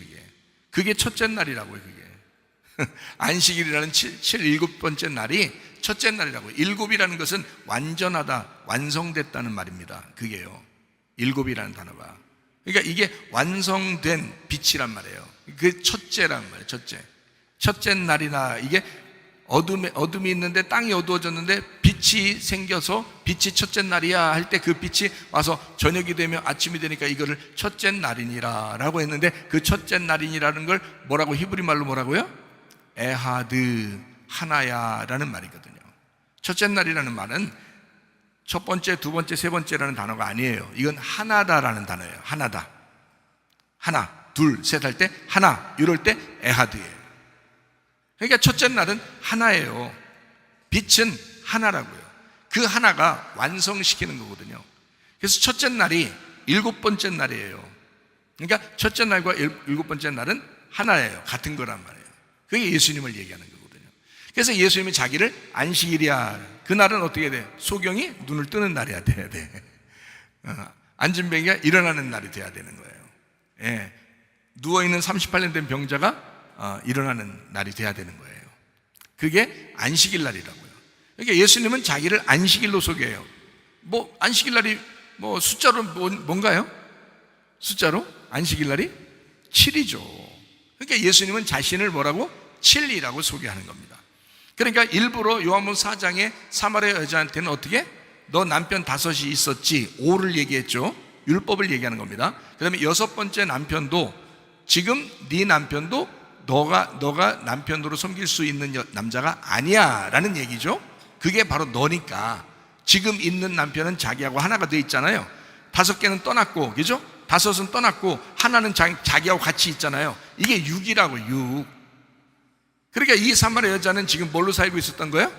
그게 첫째 날이라고요. 그게 안식일이라는 7번째 날이 첫째 날이라고요. 일곱이라는 것은 완전하다, 완성됐다는 말입니다. 그게요, 일곱이라는 단어가. 그러니까 이게 완성된 빛이란 말이에요. 그 첫째란 말이에요. 첫째 날이나, 이게 어둠이 있는데 땅이 어두워졌는데 빛이 생겨서 빛이 첫째 날이야 할 때 그 빛이 와서 저녁이 되면 아침이 되니까 이거를 첫째 날이니라 라고 했는데, 그 첫째 날이니라는 걸 뭐라고, 히브리 말로 뭐라고요? 에하드, 하나야 라는 말이거든요. 첫째 날이라는 말은 첫 번째, 두 번째, 세 번째라는 단어가 아니에요. 이건 하나다라는 단어예요. 하나다. 하나, 둘, 셋 할 때 하나, 이럴 때 에하드예요. 그러니까 첫째 날은 하나예요. 빛은 하나라고요. 그 하나가 완성시키는 거거든요. 그래서 첫째 날이 일곱 번째 날이에요. 그러니까 첫째 날과 일곱 번째 날은 하나예요. 같은 거란 말이에요. 그게 예수님을 얘기하는 거거든요. 그래서 예수님이 자기를 안식일이야. 그날은 어떻게 돼? 소경이 눈을 뜨는 날이야 돼야 돼. 안진뱅이가 일어나는 날이 돼야 되는 거예요. 예. 누워있는 38년 된 병자가 일어나는 날이 돼야 되는 거예요. 그게 안식일 날이라고요. 그러니까 예수님은 자기를 안식일로 소개해요. 뭐 안식일 날이 뭐 숫자로 뭔가요? 숫자로 안식일 날이 7이죠. 그러니까 예수님은 자신을 뭐라고? 7이라고 소개하는 겁니다. 그러니까 일부러 요한복음 4장에 사마리아 여자한테는 어떻게? 너 남편 5이 있었지, 5를 얘기했죠. 율법을 얘기하는 겁니다. 그 다음에 여섯 번째 남편도, 지금 네 남편도 너가 남편으로 섬길 수 있는 남자가 아니야 라는 얘기죠. 그게 바로 너니까. 지금 있는 남편은 자기하고 하나가 돼 있잖아요. 5개는 떠났고, 그죠? 5은 떠났고 하나는 자기하고 같이 있잖아요. 이게 6이라고, 6. 그러니까 이 사마리아 여자는 지금 뭘로 살고 있었던 거예요?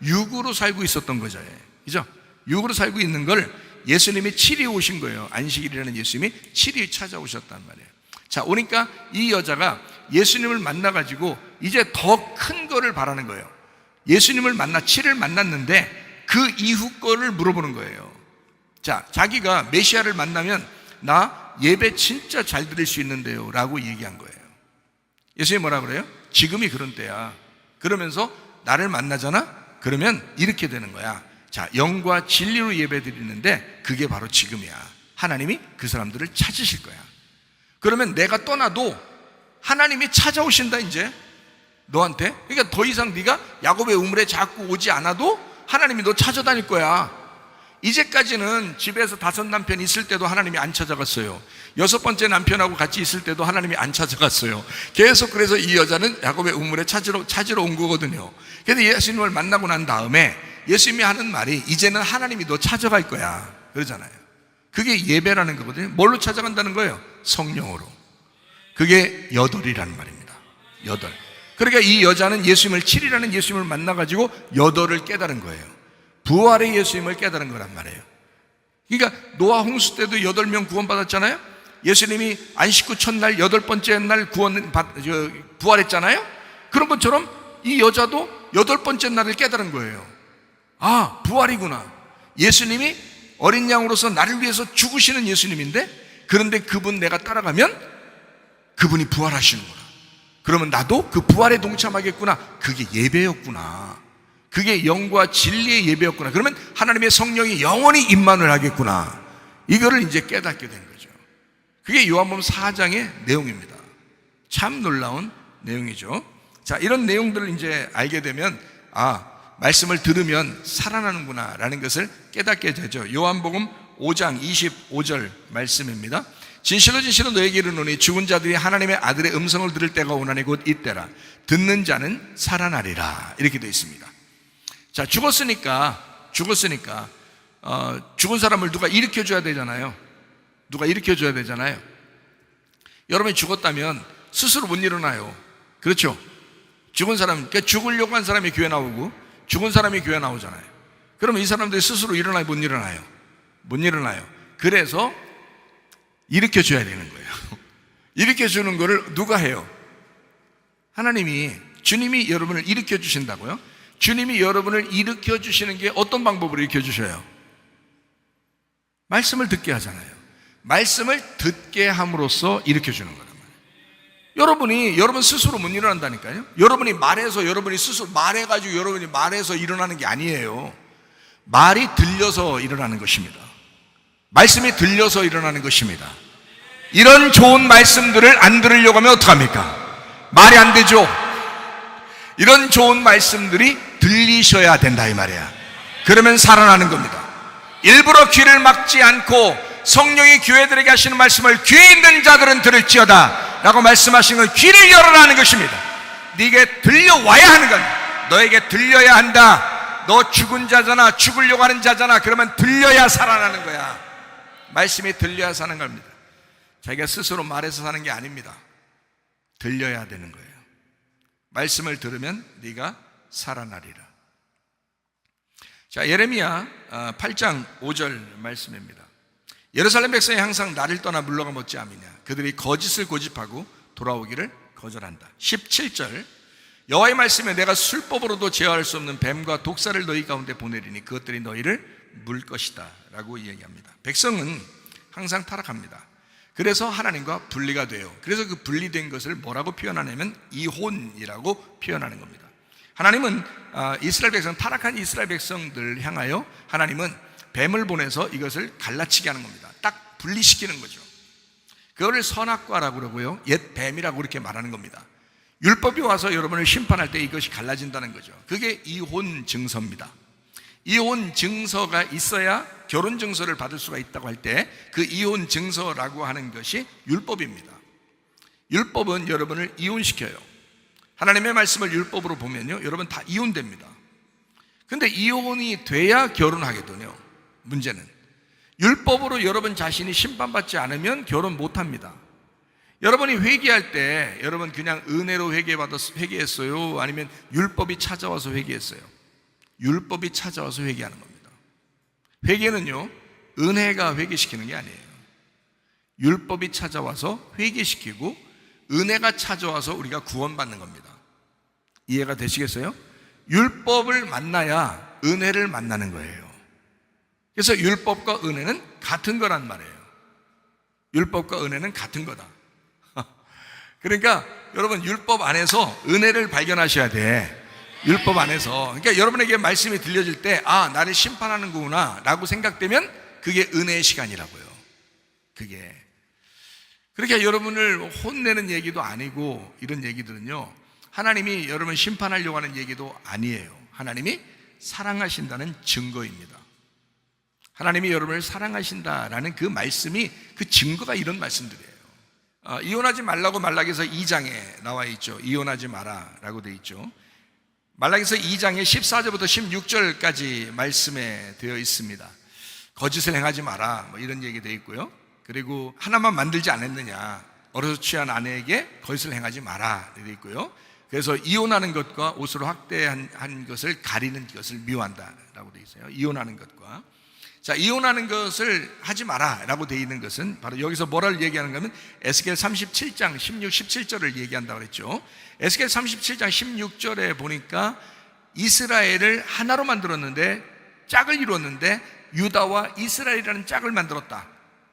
6으로 살고 있었던 거죠. 그죠? 6으로 살고 있는 걸 예수님이 7이 오신 거예요. 안식일이라는 예수님이 7이 찾아오셨단 말이에요. 자, 오니까 이 여자가 예수님을 만나가지고 이제 더 큰 거를 바라는 거예요. 예수님을 7을 만났는데 그 이후 거를 물어보는 거예요. 자, 자기가 메시아를 만나면 나 예배 진짜 잘 드릴 수 있는데요 라고 얘기한 거예요. 예수님이 뭐라 그래요? 지금이 그런 때야. 그러면서 나를 만나잖아? 그러면 이렇게 되는 거야. 자, 영과 진리로 예배 드리는데 그게 바로 지금이야. 하나님이 그 사람들을 찾으실 거야. 그러면 내가 떠나도 하나님이 찾아오신다 이제 너한테. 그러니까 더 이상 네가 야곱의 우물에 자꾸 오지 않아도 하나님이 너 찾아다닐 거야. 이제까지는 집에서 5 남편 있을 때도 하나님이 안 찾아갔어요. 6번째 남편하고 같이 있을 때도 하나님이 안 찾아갔어요. 계속. 그래서 이 여자는 야곱의 우물에 찾으러 온 거거든요. 그래서 예수님을 만나고 난 다음에 예수님이 하는 말이 이제는 하나님이 너 찾아갈 거야 그러잖아요. 그게 예배라는 거거든요. 뭘로 찾아간다는 거예요? 성령으로. 그게 8이라는 말입니다. 8. 그러니까 이 여자는 예수님을 7이라는 예수님을 만나가지고 8을 깨달은 거예요. 부활의 예수님을 깨달은 거란 말이에요. 그러니까 노아 홍수 때도 8명 구원받았잖아요. 예수님이 안식구 첫날 8번째 날 부활했잖아요. 그런 것처럼 이 여자도 8번째 날을 깨달은 거예요. 아, 부활이구나. 예수님이 어린 양으로서 나를 위해서 죽으시는 예수님인데, 그런데 그분 내가 따라가면 그분이 부활하시는구나. 그러면 나도 그 부활에 동참하겠구나. 그게 예배였구나. 그게 영과 진리의 예배였구나. 그러면 하나님의 성령이 영원히 임만을 하겠구나. 이거를 이제 깨닫게 된 거죠. 그게 요한복음 4장의 내용입니다. 참 놀라운 내용이죠. 자, 이런 내용들을 이제 알게 되면 말씀을 들으면 살아나는구나 라는 것을 깨닫게 되죠. 요한복음 5장 25절 말씀입니다. 진실로 진실로 너에게 이르노니 죽은 자들이 하나님의 아들의 음성을 들을 때가 오나니 곧 이때라. 듣는 자는 살아나리라. 이렇게 되어 있습니다. 자, 죽었으니까 죽은 사람을 누가 일으켜줘야 되잖아요. 누가 일으켜줘야 되잖아요. 여러분이 죽었다면 스스로 못 일어나요. 그렇죠? 죽은 사람, 그러니까 죽으려고 한 사람이 교회 나오고 죽은 사람이 교회 나오잖아요. 그러면 이 사람들이 스스로 일어나요? 못 일어나요? 못 일어나요. 그래서 일으켜줘야 되는 거예요. 일으켜주는 거를 누가 해요? 하나님이, 주님이 여러분을 일으켜주신다고요? 주님이 여러분을 일으켜주시는 게 어떤 방법으로 일으켜주셔요? 말씀을 듣게 하잖아요. 말씀을 듣게 함으로써 일으켜주는 거란 말이에요. 여러분 스스로 못 일어난다니까요. 여러분이 말해서, 여러분이 스스로 말해가지고 여러분이 말해서 일어나는 게 아니에요. 말이 들려서 일어나는 것입니다. 말씀이 들려서 일어나는 것입니다. 이런 좋은 말씀들을 안 들으려고 하면 어떡합니까? 말이 안 되죠. 이런 좋은 말씀들이 들리셔야 된다 이 말이야. 그러면 살아나는 겁니다. 일부러 귀를 막지 않고 성령이 교회들에게 하시는 말씀을 귀 있는 자들은 들을지어다 라고 말씀하신 건 귀를 열어라는 것입니다. 네게 들려와야 하는 겁니다. 너에게 들려야 한다. 너 죽은 자잖아, 죽으려고 하는 자잖아. 그러면 들려야 살아나는 거야. 말씀이 들려야 사는 겁니다. 자기가 스스로 말해서 사는 게 아닙니다. 들려야 되는 거예요. 말씀을 들으면 네가 살아나리라. 자, 예레미야 8장 5절 말씀입니다. 예루살렘 백성이 항상 나를 떠나 물러가 못지 않느냐. 그들이 거짓을 고집하고 돌아오기를 거절한다. 17절 여호와의 말씀에 내가 술법으로도 제어할 수 없는 뱀과 독사를 너희 가운데 보내리니 그것들이 너희를 물 것이다 라고 이야기합니다. 백성은 항상 타락합니다. 그래서 하나님과 분리가 돼요. 그래서 그 분리된 것을 뭐라고 표현하냐면 이혼이라고 표현하는 겁니다. 하나님은 이스라엘 백성, 타락한 이스라엘 백성들 향하여 하나님은 뱀을 보내서 이것을 갈라치게 하는 겁니다. 딱 분리시키는 거죠. 그거를 선악과라고 그러고요, 옛 뱀이라고 이렇게 말하는 겁니다. 율법이 와서 여러분을 심판할 때 이것이 갈라진다는 거죠. 그게 이혼 증서입니다. 이혼 증서가 있어야 결혼 증서를 받을 수가 있다고 할 때 그 이혼 증서라고 하는 것이 율법입니다. 율법은 여러분을 이혼시켜요. 하나님의 말씀을 율법으로 보면요, 여러분 다 이혼됩니다. 근데 이혼이 돼야 결혼하거든요. 문제는 율법으로 여러분 자신이 심판받지 않으면 결혼 못합니다. 여러분이 회개할 때 여러분 그냥 은혜로 회개했어요? 아니면 율법이 찾아와서 회개했어요? 율법이 찾아와서 회개하는 겁니다. 회개는요, 은혜가 회개시키는 게 아니에요. 율법이 찾아와서 회개시키고 은혜가 찾아와서 우리가 구원받는 겁니다. 이해가 되시겠어요? 율법을 만나야 은혜를 만나는 거예요. 그래서 율법과 은혜는 같은 거란 말이에요. 율법과 은혜는 같은 거다. 그러니까 여러분 율법 안에서 은혜를 발견하셔야 돼. 율법 안에서. 그러니까 여러분에게 말씀이 들려질 때 나를 심판하는 거구나 라고 생각되면 그게 은혜의 시간이라고요. 그게. 그러니까 여러분을 혼내는 얘기도 아니고 이런 얘기들은요, 하나님이 여러분을 심판하려고 하는 얘기도 아니에요. 하나님이 사랑하신다는 증거입니다. 하나님이 여러분을 사랑하신다라는 그 말씀이, 그 증거가 이런 말씀들이에요. 이혼하지 말라고 말라기서 2장에 나와 있죠. 이혼하지 마라 라고 되어 있죠. 말라기서 2장에 14절부터 16절까지 말씀에 되어 있습니다. 거짓을 행하지 마라 뭐 이런 얘기 되어 있고요. 그리고 하나만 만들지 않았느냐, 어려서 취한 아내에게 거짓을 행하지 마라 되어 있고요. 그래서 이혼하는 것과 옷으로 확대한 것을 가리는 것을 미워한다 라고 되어 있어요. 이혼하는 것과, 자, 이혼하는 것을 하지 마라 라고 되어 있는 것은 바로 여기서 뭐를 얘기하는 거면 에스겔 37장 16, 17절을 얘기한다고 그랬죠. 에스겔 37장 16절에 보니까 이스라엘을 하나로 만들었는데, 짝을 이루었는데 유다와 이스라엘이라는 짝을 만들었다.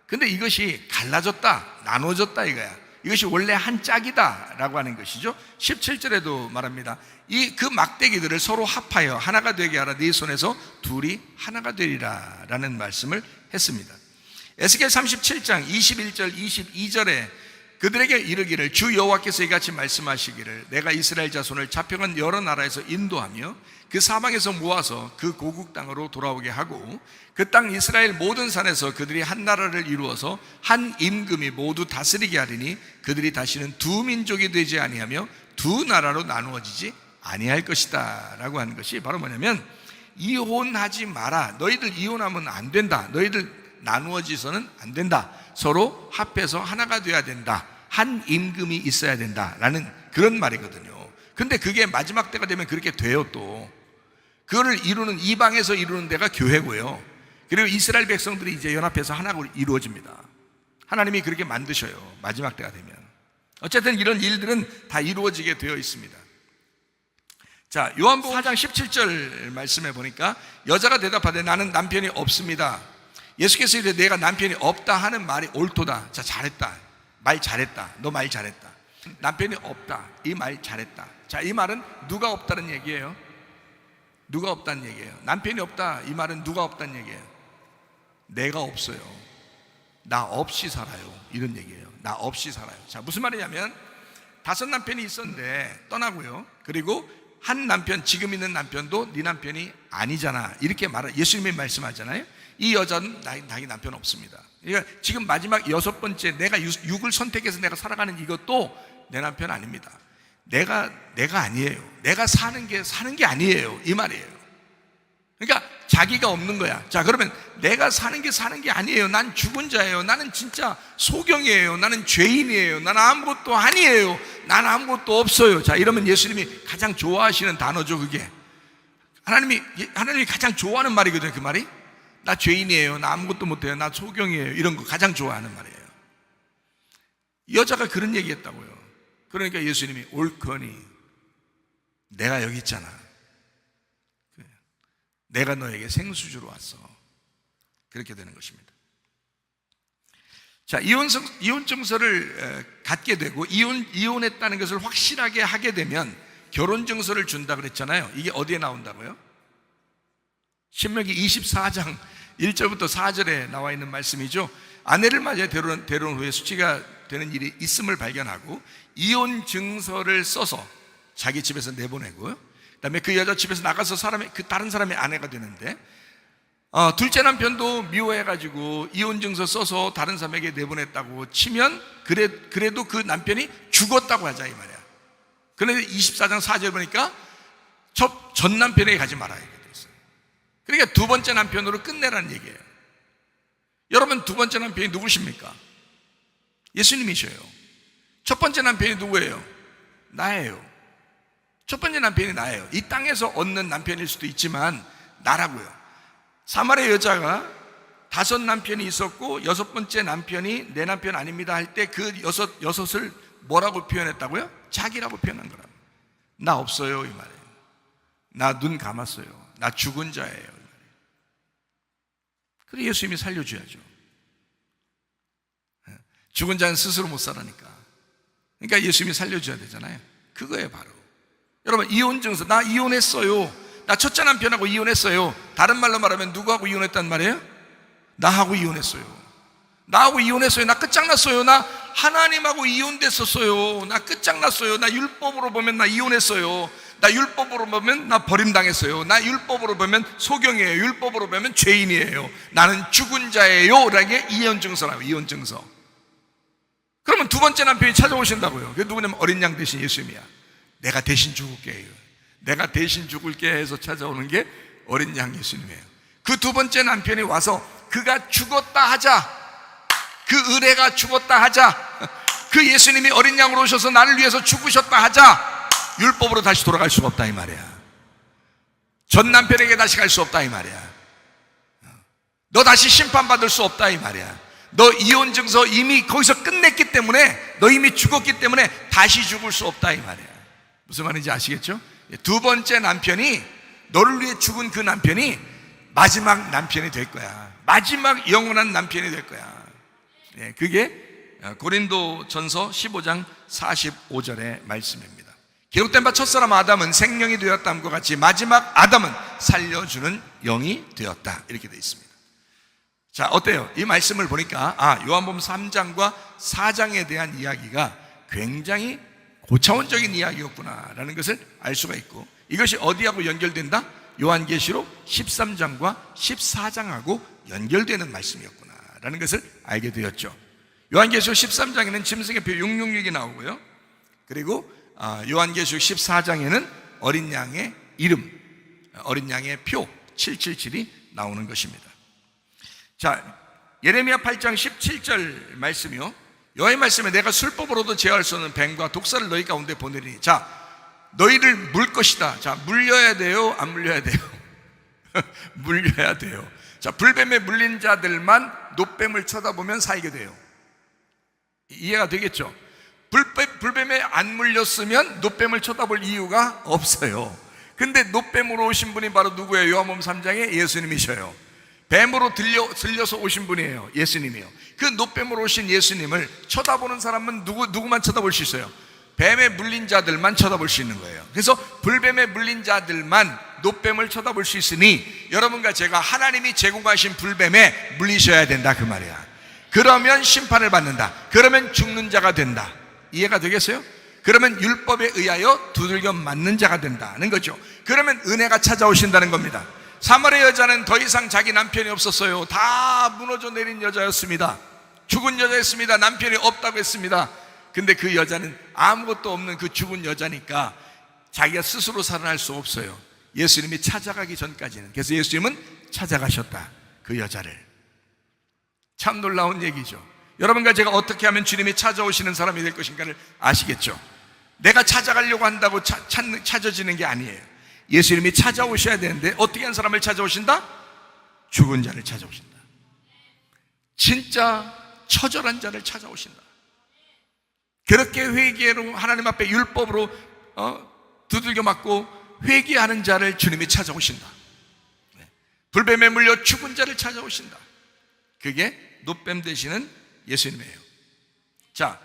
근데 이것이 갈라졌다, 나눠졌다 이거야. 이것이 원래 한 짝이다 라고 하는 것이죠. 17절에도 말합니다. 그 막대기들을 서로 합하여 하나가 되게 하라. 네 손에서 둘이 하나가 되리라 라는 말씀을 했습니다. 에스겔 37장 21절 22절에 그들에게 이르기를 주 여호와께서 이같이 말씀하시기를 내가 이스라엘 자손을 잡혀간 여러 나라에서 인도하며 그 사방에서 모아서 그 고국 땅으로 돌아오게 하고 그 땅 이스라엘 모든 산에서 그들이 한 나라를 이루어서 한 임금이 모두 다스리게 하리니 그들이 다시는 두 민족이 되지 아니하며 두 나라로 나누어지지 아니할 것이다 라고 하는 것이 바로 뭐냐면, 이혼하지 마라. 너희들 이혼하면 안 된다. 너희들 나누어지서는 안 된다. 서로 합해서 하나가 돼야 된다. 한 임금이 있어야 된다라는 그런 말이거든요. 근데 그게 마지막 때가 되면 그렇게 돼요. 또 그거를 이루는, 이방에서 이루는 데가 교회고요. 그리고 이스라엘 백성들이 이제 연합해서 하나가 이루어집니다. 하나님이 그렇게 만드셔요. 마지막 때가 되면. 어쨌든 이런 일들은 다 이루어지게 되어 있습니다. 자, 요한복음 4장 17절 말씀해 보니까 여자가 대답하되 나는 남편이 없습니다. 예수께서 이르되 내가 남편이 없다 하는 말이 옳도다. 자, 잘했다. 말 잘했다. 너 말 잘했다. 남편이 없다. 이 말 잘했다. 자, 이 말은 누가 없다는 얘기예요? 누가 없다는 얘기예요? 남편이 없다. 이 말은 누가 없다는 얘기예요? 내가 없어요. 나 없이 살아요. 이런 얘기예요. 나 없이 살아요. 자, 무슨 말이냐면 5 남편이 있었는데 떠나고요. 그리고 한 남편, 지금 있는 남편도 네 남편이 아니잖아. 이렇게 예수님이 말씀하잖아요. 이 여자는 자기 남편 없습니다. 그러니까 지금 마지막 6번째 내가 육을 선택해서 내가 살아가는 이것도 내 남편 아닙니다. 내가 아니에요. 내가 사는 게 아니에요. 이 말이에요. 그러니까 자기가 없는 거야. 자, 그러면 내가 사는 게 아니에요. 난 죽은 자예요. 나는 진짜 소경이에요. 나는 죄인이에요. 나는 아무것도 아니에요. 나는 아무것도 없어요. 자, 이러면 예수님이 가장 좋아하시는 단어죠, 그게. 하나님이 가장 좋아하는 말이거든요, 그 말이. 나 죄인이에요. 나 아무것도 못해요. 나 소경이에요. 이런 거 가장 좋아하는 말이에요. 이 여자가 그런 얘기 했다고요. 그러니까 예수님이 옳거니 내가 여기 있잖아. 내가 너에게 생수 주러 왔어. 그렇게 되는 것입니다. 자, 이혼 증서를 갖게 되고 이혼했다는 것을 확실하게 하게 되면 결혼 증서를 준다 그랬잖아요. 이게 어디에 나온다고요? 신명기 24장 1절부터 4절에 나와 있는 말씀이죠. 아내를 맞이해 데려온 후에 수치가 되는 일이 있음을 발견하고 이혼 증서를 써서 자기 집에서 내보내고요. 그다음에 그 여자 집에서 나가서 다른 사람의 아내가 되는데 둘째 남편도 미워해가지고 이혼 증서 써서 다른 사람에게 내보냈다고 치면 그래도 그 남편이 죽었다고 하자 이 말이야. 그런데 24장 4절 보니까 전 남편에게 가지 말아야 돼. 그러니까 2번째 남편으로 끝내라는 얘기예요. 여러분, 2번째 남편이 누구십니까? 예수님이셔요. 첫 번째 남편이 누구예요? 나예요. 첫 번째 남편이 나예요. 이 땅에서 얻는 남편일 수도 있지만 나라고요. 사마리아 여자가 5 남편이 있었고 6번째 남편이 내 남편 아닙니다 할 때 그 여섯을 뭐라고 표현했다고요? 자기라고 표현한 거라고. 나 없어요 이 말이에요. 나 눈 감았어요. 나 죽은 자예요. 그래 예수님이 살려줘야죠. 죽은 자는 스스로 못 살아니까. 그러니까 예수님이 살려줘야 되잖아요. 그거예요 바로. 여러분, 이혼 증서, 나 이혼했어요. 나 첫째 남편하고 이혼했어요. 다른 말로 말하면 누구하고 이혼했단 말이에요? 나하고 이혼했어요. 나하고 이혼했어요. 나 끝장났어요. 나 하나님하고 이혼됐었어요. 나 끝장났어요. 나 율법으로 보면 나 이혼했어요. 나 율법으로 보면 나 버림당했어요. 나 율법으로 보면 소경이에요. 율법으로 보면 죄인이에요. 나는 죽은 자예요. 라게 이혼증서라고. 이혼증서. 그러면 2번째 남편이 찾아오신다고요. 그게 누구냐면 어린 양 대신 예수님이야. 내가 대신 죽을게. 내가 대신 죽을게 해서 찾아오는 게 어린 양 예수님이에요. 그 2번째 남편이 와서 그가 죽었다 하자, 그 의뢰가 죽었다 하자, 그 예수님이 어린 양으로 오셔서 나를 위해서 죽으셨다 하자, 율법으로 다시 돌아갈 수가 없다 이 말이야. 전 남편에게 다시 갈 수 없다 이 말이야. 너 다시 심판받을 수 없다 이 말이야. 너 이혼 증서 이미 거기서 끝냈기 때문에, 너 이미 죽었기 때문에 다시 죽을 수 없다 이 말이야. 무슨 말인지 아시겠죠? 2번째 남편이, 너를 위해 죽은 그 남편이 마지막 남편이 될 거야. 마지막 영원한 남편이 될 거야. 그게 고린도전서 15장 45절의 말씀입니다. 기록된 바 첫사람 아담은 생명이 되었다함과 같이 마지막 아담은 살려주는 영이 되었다. 이렇게 되어 있습니다. 자, 어때요? 이 말씀을 보니까 요한복음 3장과 4장에 대한 이야기가 굉장히 고차원적인 이야기였구나라는 것을 알 수가 있고, 이것이 어디하고 연결된다? 요한계시록 13장과 14장하고 연결되는 말씀이었구나라는 것을 알게 되었죠. 요한계시록 13장에는 짐승의 표 666이 나오고요. 그리고 요한계시록 14장에는 어린 양의 이름, 어린 양의 표 777이 나오는 것입니다. 자, 예레미야 8장 17절 말씀이요. 여호와의 말씀에 내가 술법으로도 제어할 수 없는 뱀과 독사를 너희 가운데 보내리니, 자, 너희를 물 것이다. 자, 물려야 돼요? 안 물려야 돼요? 물려야 돼요. 자, 불뱀에 물린 자들만 노뱀을 쳐다보면 살게 돼요. 이해가 되겠죠? 불뱀에 안 물렸으면 노뱀을 쳐다볼 이유가 없어요. 근데 노뱀으로 오신 분이 바로 누구예요? 요한복음 3장에 예수님이셔요. 뱀으로 들려서 오신 분이에요. 예수님이요. 그 노뱀으로 오신 예수님을 쳐다보는 사람은 누구만 쳐다볼 수 있어요? 뱀에 물린 자들만 쳐다볼 수 있는 거예요. 그래서 불뱀에 물린 자들만 노뱀을 쳐다볼 수 있으니 여러분과 제가 하나님이 제공하신 불뱀에 물리셔야 된다 그 말이야. 그러면 심판을 받는다. 그러면 죽는 자가 된다. 이해가 되겠어요? 그러면 율법에 의하여 두들겨 맞는 자가 된다는 거죠. 그러면 은혜가 찾아오신다는 겁니다. 사마리아 여자는 더 이상 자기 남편이 없었어요. 다 무너져 내린 여자였습니다. 죽은 여자였습니다. 남편이 없다고 했습니다. 근데 그 여자는 아무것도 없는 그 죽은 여자니까 자기가 스스로 살아날 수 없어요. 예수님이 찾아가기 전까지는. 그래서 예수님은 찾아가셨다, 그 여자를. 참 놀라운 얘기죠. 여러분과 제가 어떻게 하면 주님이 찾아오시는 사람이 될 것인가를 아시겠죠? 내가 찾아가려고 한다고 찾아지는 게 아니에요. 예수님이 찾아오셔야 되는데 어떻게 한 사람을 찾아오신다? 죽은 자를 찾아오신다. 진짜 처절한 자를 찾아오신다. 그렇게 회개로 하나님 앞에 율법으로 두들겨 맞고 회개하는 자를 주님이 찾아오신다. 불뱀에 물려 죽은 자를 찾아오신다. 그게 노뱀 되시는 예수님이에요. 자,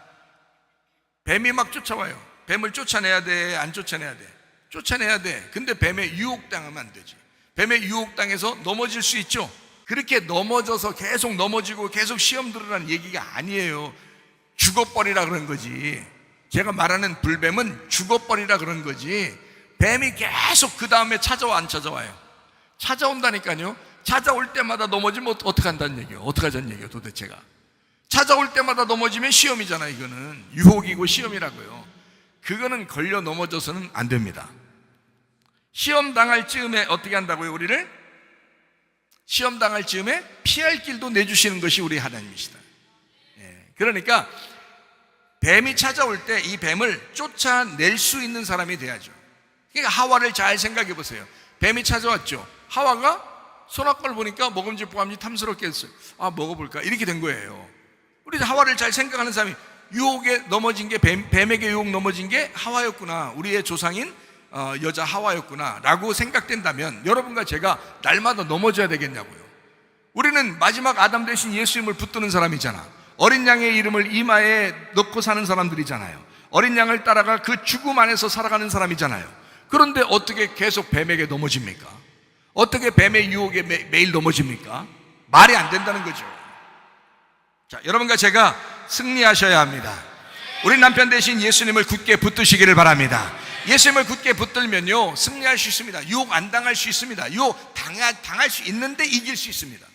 뱀이 막 쫓아와요. 뱀을 쫓아내야 돼? 안 쫓아내야 돼? 쫓아내야 돼. 근데 뱀에 유혹당하면 안 되지. 뱀에 유혹당해서 넘어질 수 있죠. 그렇게 넘어져서 계속 넘어지고 계속 시험 들으라는 얘기가 아니에요. 죽어버리라 그런 거지. 제가 말하는 불뱀은 죽어버리라 그런 거지. 뱀이 계속 그 다음에 찾아와 안 찾아와요? 찾아온다니까요. 찾아올 때마다 넘어지면 어떻게 한다는 얘기예요? 어떻게 하자는 얘기예요 도대체가? 찾아올 때마다 넘어지면 시험이잖아요. 이거는 유혹이고 시험이라고요. 그거는 걸려 넘어져서는 안 됩니다. 시험 당할 즈음에 어떻게 한다고요? 우리를 시험 당할 즈음에 피할 길도 내주시는 것이 우리 하나님이시다. 그러니까 뱀이 찾아올 때 이 뱀을 쫓아낼 수 있는 사람이 돼야죠. 그러니까 하와를 잘 생각해 보세요. 뱀이 찾아왔죠. 하와가 선악과를 보니까 먹음직보감지 탐스럽게 했어요. 아, 먹어볼까? 이렇게 된 거예요. 우리 하와를 잘 생각하는 사람이 유혹에 넘어진 게 뱀에게 유혹 넘어진 게 하와였구나. 우리의 조상인 여자 하와였구나 라고 생각된다면 여러분과 제가 날마다 넘어져야 되겠냐고요. 우리는 마지막 아담 대신 예수님을 붙드는 사람이잖아. 어린 양의 이름을 이마에 넣고 사는 사람들이잖아요. 어린 양을 따라가 그 죽음 안에서 살아가는 사람이잖아요. 그런데 어떻게 계속 뱀에게 넘어집니까? 어떻게 뱀의 유혹에 매일 넘어집니까? 말이 안 된다는 거죠. 자, 여러분과 제가 승리하셔야 합니다. 우리 남편 대신 예수님을 굳게 붙드시기를 바랍니다. 예수님을 굳게 붙들면요 승리할 수 있습니다. 유혹 안 당할 수 있습니다. 유혹 당할 수 있는데 이길 수 있습니다.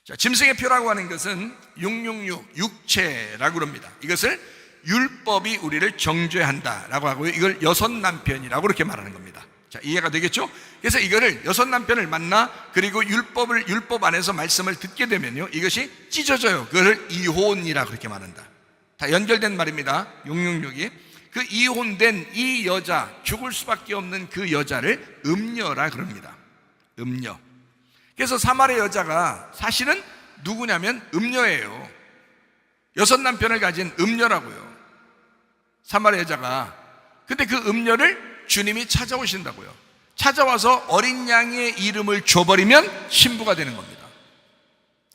자, 짐승의 표라고 하는 것은 666 육체라고 그럽니다. 이것을 율법이 우리를 정죄한다라고 하고요. 이걸 여섯 남편이라고 그렇게 말하는 겁니다. 자, 이해가 되겠죠? 그래서 이거를 여섯 남편을 만나 그리고 율법 안에서 말씀을 듣게 되면요 이것이 찢어져요. 그걸 이혼이라 그렇게 말한다. 다 연결된 말입니다. 666이 그 이혼된 이 여자, 죽을 수밖에 없는 그 여자를 음녀라 그럽니다. 음녀. 그래서 사마리아 여자가 사실은 누구냐면 음녀예요. 여섯 남편을 가진 음녀라고요. 사마리아 여자가. 근데 그 음녀를 주님이 찾아오신다고요. 찾아와서 어린 양의 이름을 줘버리면 신부가 되는 겁니다.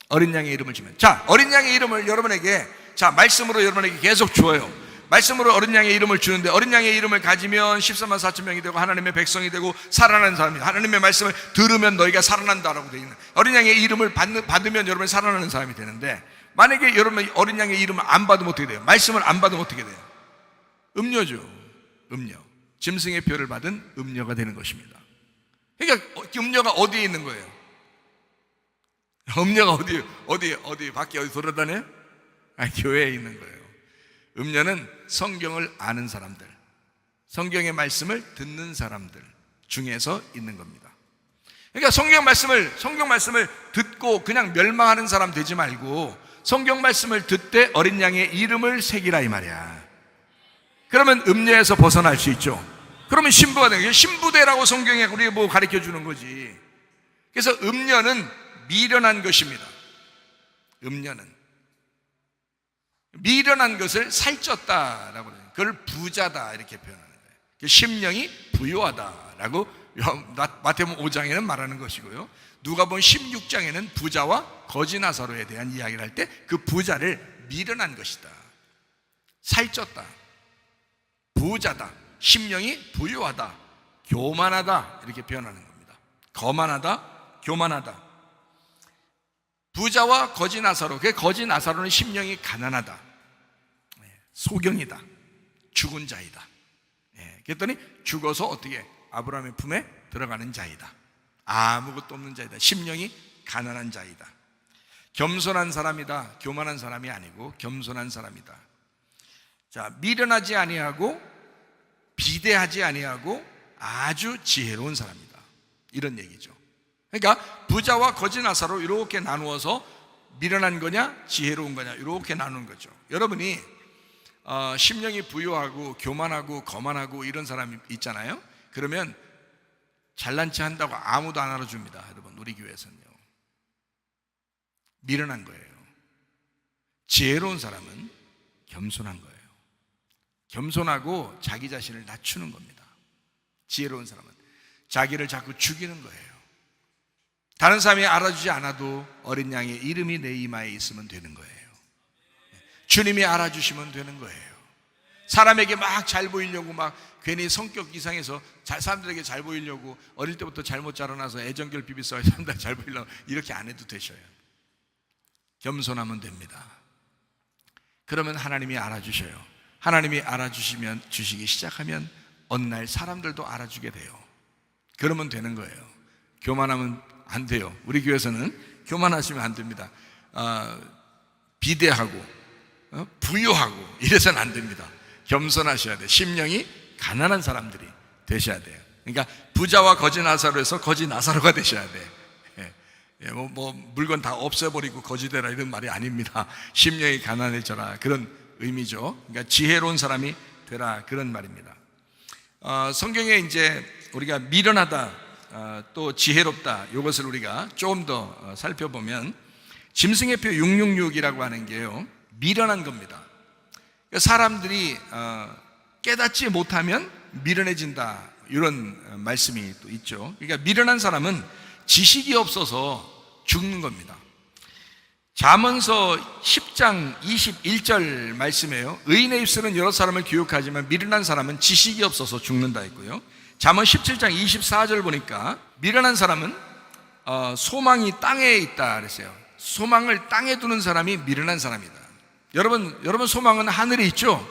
어린 양의 이름을 주면. 자, 어린 양의 이름을 여러분에게, 자, 말씀으로 여러분에게 계속 줘요. 말씀으로 어린 양의 이름을 주는데 어린 양의 이름을 가지면 14만 4천 명이 되고 하나님의 백성이 되고 살아나는 사람입니다. 하나님의 말씀을 들으면 너희가 살아난다라고 되어 있는, 어린 양의 이름을 받으면 여러분이 살아나는 사람이 되는데, 만약에 여러분 어린 양의 이름을 안 받으면 어떻게 돼요? 말씀을 안 받으면 어떻게 돼요? 음녀죠. 음녀. 짐승의 표를 받은 음녀가 되는 것입니다. 그러니까 음녀가 어디에 있는 거예요? 음녀가 어디 밖에 어디 돌아다녀요? 교회에 있는 거예요. 음녀는 성경을 아는 사람들, 성경의 말씀을 듣는 사람들 중에서 있는 겁니다. 그러니까 성경 말씀을 듣고 그냥 멸망하는 사람 되지 말고 성경 말씀을 듣되 어린 양의 이름을 새기라 이 말이야. 그러면 음녀에서 벗어날 수 있죠. 그러면 신부가 되는 거예요. 신부되라고 성경에 우리가 뭐 가르쳐 주는 거지. 그래서 음녀는 미련한 것입니다. 음녀는. 미련한 것을 살쪘다라고 해요. 그걸 부자다 이렇게 표현하는 거예요. 심령이 부요하다라고 마태복음 5장에는 말하는 것이고요, 누가복음 16장에는 부자와 거지 나사로에 대한 이야기를 할 때 그 부자를 미련한 것이다, 살쪘다, 부자다, 심령이 부요하다, 교만하다 이렇게 표현하는 겁니다. 거만하다, 교만하다. 부자와 거지 나사로, 그 거지 나사로는 심령이 가난하다, 소경이다, 죽은 자이다. 그랬더니 죽어서 어떻게 아브라함의 품에 들어가는 자이다, 아무것도 없는 자이다, 심령이 가난한 자이다. 겸손한 사람이다, 교만한 사람이 아니고 겸손한 사람이다. 자, 미련하지 아니하고 비대하지 아니하고 아주 지혜로운 사람이다, 이런 얘기죠. 그러니까 부자와 거지 나사로 이렇게 나누어서 미련한 거냐 지혜로운 거냐 이렇게 나누는 거죠. 여러분이 심령이 부요하고 교만하고 거만하고 이런 사람이 있잖아요. 그러면 잘난 체 한다고 아무도 안 알아줍니다. 여러분, 우리 교회에서는요, 미련한 거예요. 지혜로운 사람은 겸손한 거예요. 겸손하고 자기 자신을 낮추는 겁니다. 지혜로운 사람은 자기를 자꾸 죽이는 거예요. 다른 사람이 알아주지 않아도 어린 양의 이름이 내 이마에 있으면 되는 거예요. 주님이 알아주시면 되는 거예요. 사람에게 막 잘 보이려고 막 괜히 성격 이상해서 사람들에게 잘 보이려고 어릴 때부터 잘못 자라나서 애정결 비비싸고 사람들 잘 보이려고 이렇게 안 해도 되셔요. 겸손하면 됩니다. 그러면 하나님이 알아주셔요. 하나님이 알아주시면, 주시기 시작하면 어느 날 사람들도 알아주게 돼요. 그러면 되는 거예요. 교만하면 안 돼요. 우리 교회에서는 교만하시면 안 됩니다. 비대하고 부유하고 이래서는 안 됩니다. 겸손하셔야 돼요. 심령이 가난한 사람들이 되셔야 돼요. 그러니까 부자와 거지 나사로에서 거지 나사로가 되셔야 돼요. 물건 다 없애버리고 거지 되라 이런 말이 아닙니다. 심령이 가난해져라, 그런 의미죠. 그러니까 지혜로운 사람이 되라, 그런 말입니다. 성경에 이제 우리가 미련하다, 또 지혜롭다, 이것을 우리가 조금 더 살펴보면 짐승의 표 666이라고 하는 게요, 미련한 겁니다. 사람들이 깨닫지 못하면 미련해진다, 이런 말씀이 또 있죠. 그러니까 미련한 사람은 지식이 없어서 죽는 겁니다. 잠언서 10장 21절 말씀이에요. 의인의 입술은 여러 사람을 교육하지만 미련한 사람은 지식이 없어서 죽는다 했고요. 잠언 17장 24절 보니까 미련한 사람은 소망이 땅에 있다 그랬어요. 소망을 땅에 두는 사람이 미련한 사람이다. 여러분 소망은 하늘에 있죠?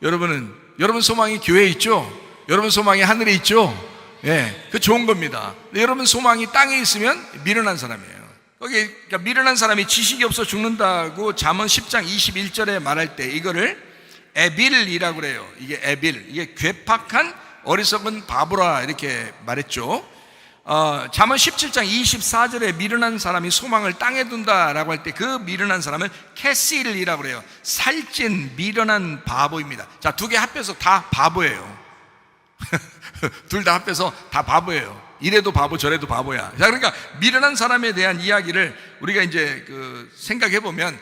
여러분 소망이 교회에 있죠? 여러분 소망이 하늘에 있죠? 그 좋은 겁니다. 여러분 소망이 땅에 있으면 미련한 사람이에요. 그러니까 미련한 사람이 지식이 없어 죽는다고 잠언 10장 21절에 말할 때 이거를 에빌이라고 그래요. 이게 에빌, 이게 괴팍한 어리석은 바보라 이렇게 말했죠. 잠언 17장 24절에 미련한 사람이 소망을 땅에 둔다라고 할 때 그 미련한 사람은 캐실이라고 그래요. 살찐 미련한 바보입니다. 자, 두 개 합해서 다 바보예요. 둘 다 합해서 다 바보예요. 이래도 바보 저래도 바보야. 자, 그러니까 미련한 사람에 대한 이야기를 우리가 이제 생각해 보면,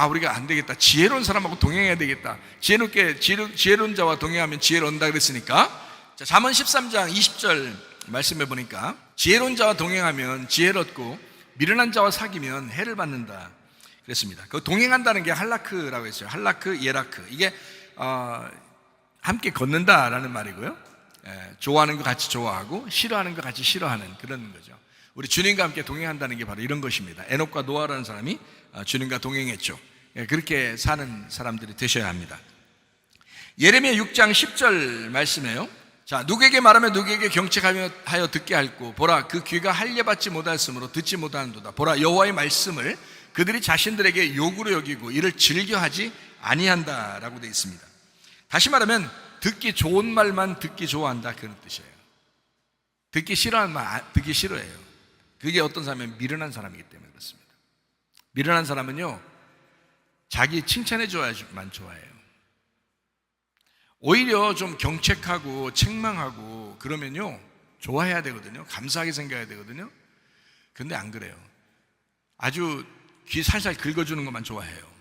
우리가 안 되겠다, 지혜로운 사람하고 동행해야 되겠다, 지혜로운 자와 동행하면 지혜를 얻는다 그랬으니까, 자, 잠언 13장 20절 말씀해 보니까 지혜로운 자와 동행하면 지혜를 얻고 미련한 자와 사귀면 해를 받는다 그랬습니다. 그 동행한다는 게 할라크라고 했어요. 할라크, 예라크, 이게 함께 걷는다라는 말이고요. 좋아하는 것 같이 좋아하고 싫어하는 것 같이 싫어하는 그런 거죠. 우리 주님과 함께 동행한다는 게 바로 이런 것입니다. 에녹과 노아라는 사람이 주님과 동행했죠. 그렇게 사는 사람들이 되셔야 합니다. 예레미야 6장 10절 말씀이에요. 자, 누구에게 말하며 누구에게 경책하여 듣게 할고, 보라 그 귀가 할례받지 못하였으므로 듣지 못하는도다. 보라 여호와의 말씀을 그들이 자신들에게 욕으로 여기고 이를 즐겨하지 아니한다라고 되어 있습니다. 다시 말하면 듣기 좋은 말만 듣기 좋아한다, 그런 뜻이에요. 듣기 싫어하는 말 듣기 싫어해요. 그게 어떤 사람은 미련한 사람이기 때문에 그렇습니다. 미련한 사람은요, 자기 칭찬해 줘야만 좋아해요. 오히려 좀 경책하고 책망하고 그러면요 좋아해야 되거든요. 감사하게 생각해야 되거든요. 근데 안 그래요. 아주 귀 살살 긁어주는 것만 좋아해요.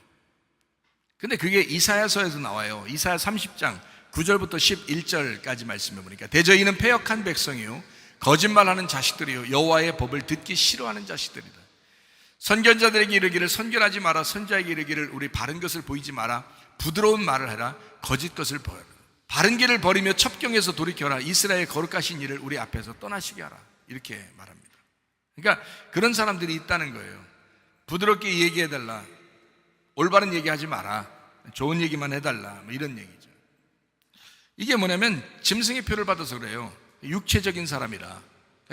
근데 그게 이사야서에서 나와요. 이사야 30장 9절부터 11절까지 말씀해 보니까 대저희는 패역한 백성이요 거짓말하는 자식들이요 여호와의 법을 듣기 싫어하는 자식들이다. 선견자들에게 이르기를 선견하지 마라. 선자에게 이르기를 우리 바른 것을 보이지 마라. 부드러운 말을 해라. 거짓 것을 버려라. 바른 길을 버리며 첩경에서 돌이켜라. 이스라엘 거룩하신 일을 우리 앞에서 떠나시게 하라. 이렇게 말합니다. 그러니까 그런 사람들이 있다는 거예요. 부드럽게 얘기해달라. 올바른 얘기하지 마라. 좋은 얘기만 해달라. 뭐 이런 얘기죠. 이게 뭐냐면 짐승의 표를 받아서 그래요. 육체적인 사람이라.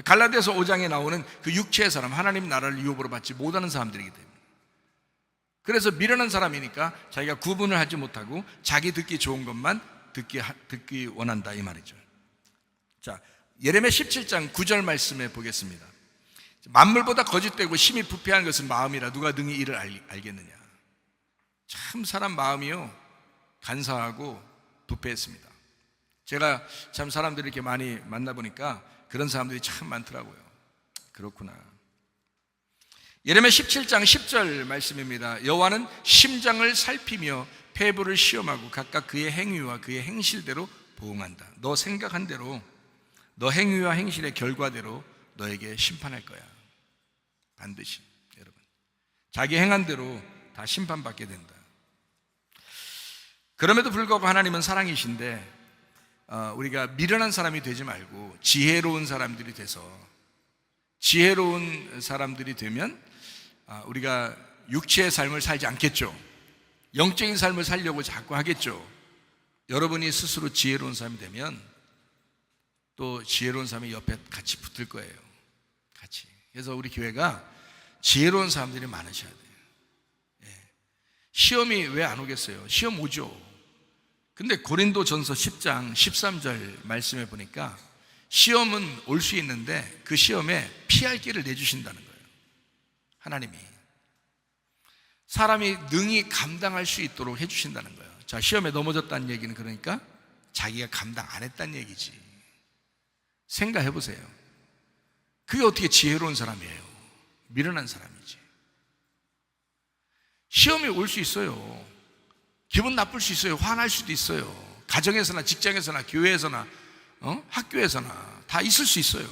갈라디아서 5장에 나오는 그 육체의 사람, 하나님 나라를 유업으로 받지 못하는 사람들이기 때문에. 그래서 미련한 사람이니까 자기가 구분을 하지 못하고 자기 듣기 좋은 것만 듣기 원한다 이 말이죠. 자, 예레미야 17장 9절 말씀에 보겠습니다. 만물보다 거짓되고 심히 부패한 것은 마음이라 누가 능히 이를 알겠느냐. 참 사람 마음이요 간사하고 부패했습니다. 제가 참 사람들이 이렇게 많이 만나보니까 그런 사람들이 참 많더라고요. 그렇구나. 예레미야 17장 10절 말씀입니다. 여호와는 심장을 살피며 폐부를 시험하고 각각 그의 행위와 그의 행실대로 보응한다. 너 생각한 대로 너 행위와 행실의 결과대로 너에게 심판할 거야. 반드시. 여러분 자기 행한 대로 다 심판받게 된다. 그럼에도 불구하고 하나님은 사랑이신데 우리가 미련한 사람이 되지 말고 지혜로운 사람들이 돼서, 지혜로운 사람들이 되면 우리가 육체의 삶을 살지 않겠죠. 영적인 삶을 살려고 자꾸 하겠죠. 여러분이 스스로 지혜로운 사람이 되면 또 지혜로운 사람이 옆에 같이 붙을 거예요. 같이. 그래서 우리 교회가 지혜로운 사람들이 많으셔야 돼요. 시험이 왜 안 오겠어요? 시험 오죠. 근데 고린도전서 10장 13절 말씀해 보니까 시험은 올 수 있는데 그 시험에 피할 길을 내주신다는 거예요. 하나님이 사람이 능히 감당할 수 있도록 해주신다는 거예요. 자, 시험에 넘어졌다는 얘기는 그러니까 자기가 감당 안 했다는 얘기지. 생각해 보세요. 그게 어떻게 지혜로운 사람이에요? 미련한 사람이지. 시험이 올 수 있어요. 기분 나쁠 수 있어요. 화날 수도 있어요. 가정에서나 직장에서나 교회에서나 학교에서나 다 있을 수 있어요.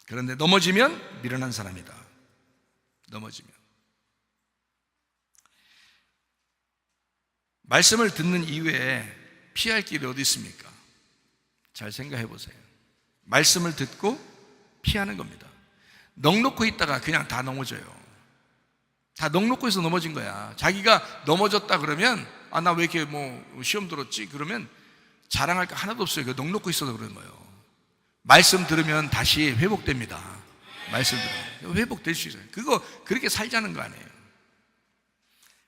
그런데 넘어지면 미련한 사람이다. 넘어지면. 말씀을 듣는 이외에 피할 길이 어디 있습니까? 잘 생각해 보세요. 말씀을 듣고 피하는 겁니다. 넋놓고 있다가 그냥 다 넘어져요. 다 넋놓고 있어 넘어진 거야. 자기가 넘어졌다 그러면 나 왜 이렇게 시험 들었지? 그러면 자랑할 거 하나도 없어요. 넋놓고 있어서 그런 거예요. 말씀 들으면 다시 회복됩니다. 말씀 들으면 회복될 수 있어요. 그거 그렇게 살자는 거 아니에요.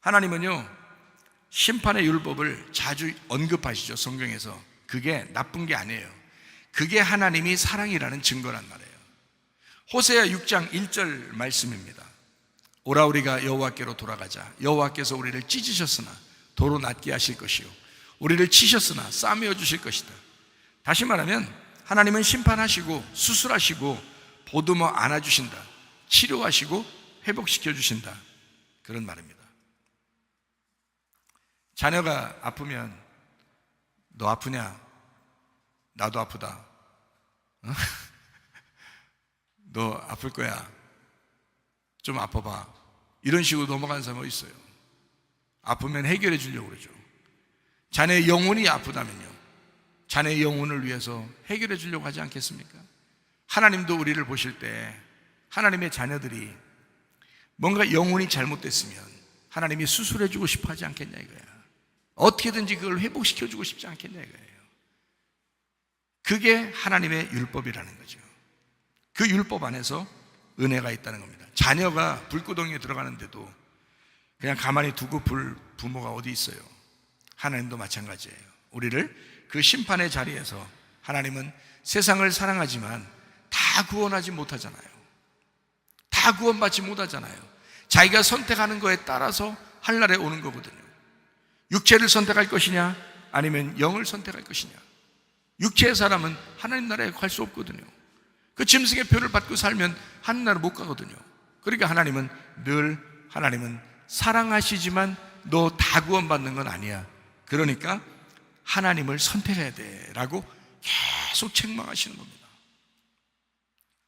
하나님은요 심판의 율법을 자주 언급하시죠. 성경에서. 그게 나쁜 게 아니에요. 그게 하나님이 사랑이라는 증거란 말이에요. 호세아 6장 1절 말씀입니다. 오라 우리가 여호와께로 돌아가자. 여호와께서 우리를 찢으셨으나 도로 낫게 하실 것이요 우리를 치셨으나 싸매어 주실 것이다. 다시 말하면 하나님은 심판하시고 수술하시고 보듬어 안아주신다. 치료하시고 회복시켜 주신다. 그런 말입니다. 자녀가 아프면 너 아프냐? 나도 아프다. 너 아플 거야. 좀 아파봐. 이런 식으로 넘어가는 사람이 있어요. 아프면 해결해 주려고 그러죠. 자네의 영혼이 아프다면요 자네의 영혼을 위해서 해결해 주려고 하지 않겠습니까? 하나님도 우리를 보실 때 하나님의 자녀들이 뭔가 영혼이 잘못됐으면 하나님이 수술해 주고 싶어 하지 않겠냐 이거야. 어떻게든지 그걸 회복시켜 주고 싶지 않겠냐 이거예요. 그게 하나님의 율법이라는 거죠. 그 율법 안에서 은혜가 있다는 겁니다. 자녀가 불구덩이에 들어가는데도 그냥 가만히 두고 볼 부모가 어디 있어요? 하나님도 마찬가지예요. 우리를 그 심판의 자리에서 하나님은 세상을 사랑하지만 다 구원하지 못하잖아요. 다 구원받지 못하잖아요. 자기가 선택하는 거에 따라서 한날에 오는 거거든요. 육체를 선택할 것이냐 아니면 영을 선택할 것이냐. 육체의 사람은 하나님 나라에 갈 수 없거든요. 그 짐승의 표를 받고 살면 하나님 나라 못 가거든요. 그러니까 하나님은 사랑하시지만 너 다 구원받는 건 아니야. 그러니까 하나님을 선택해야 돼 라고 계속 책망하시는 겁니다.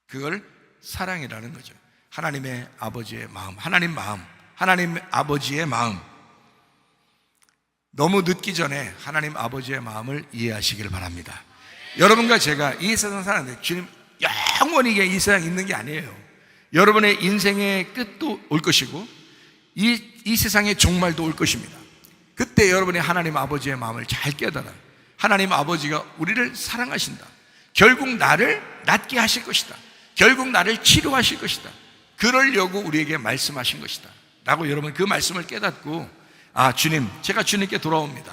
그걸 사랑이라는 거죠. 하나님의 아버지의 마음, 하나님 아버지의 마음. 너무 늦기 전에 하나님 아버지의 마음을 이해하시길 바랍니다. 여러분과 제가 이 세상 사는데 주님 영원히 이 세상에 있는 게 아니에요. 여러분의 인생의 끝도 올 것이고 이 세상의 종말도 올 것입니다. 그때 여러분이 하나님 아버지의 마음을 잘 깨달아. 하나님 아버지가 우리를 사랑하신다. 결국 나를 낫게 하실 것이다. 결국 나를 치료하실 것이다. 그러려고 우리에게 말씀하신 것이다 라고 여러분 그 말씀을 깨닫고, 아, 주님, 제가 주님께 돌아옵니다.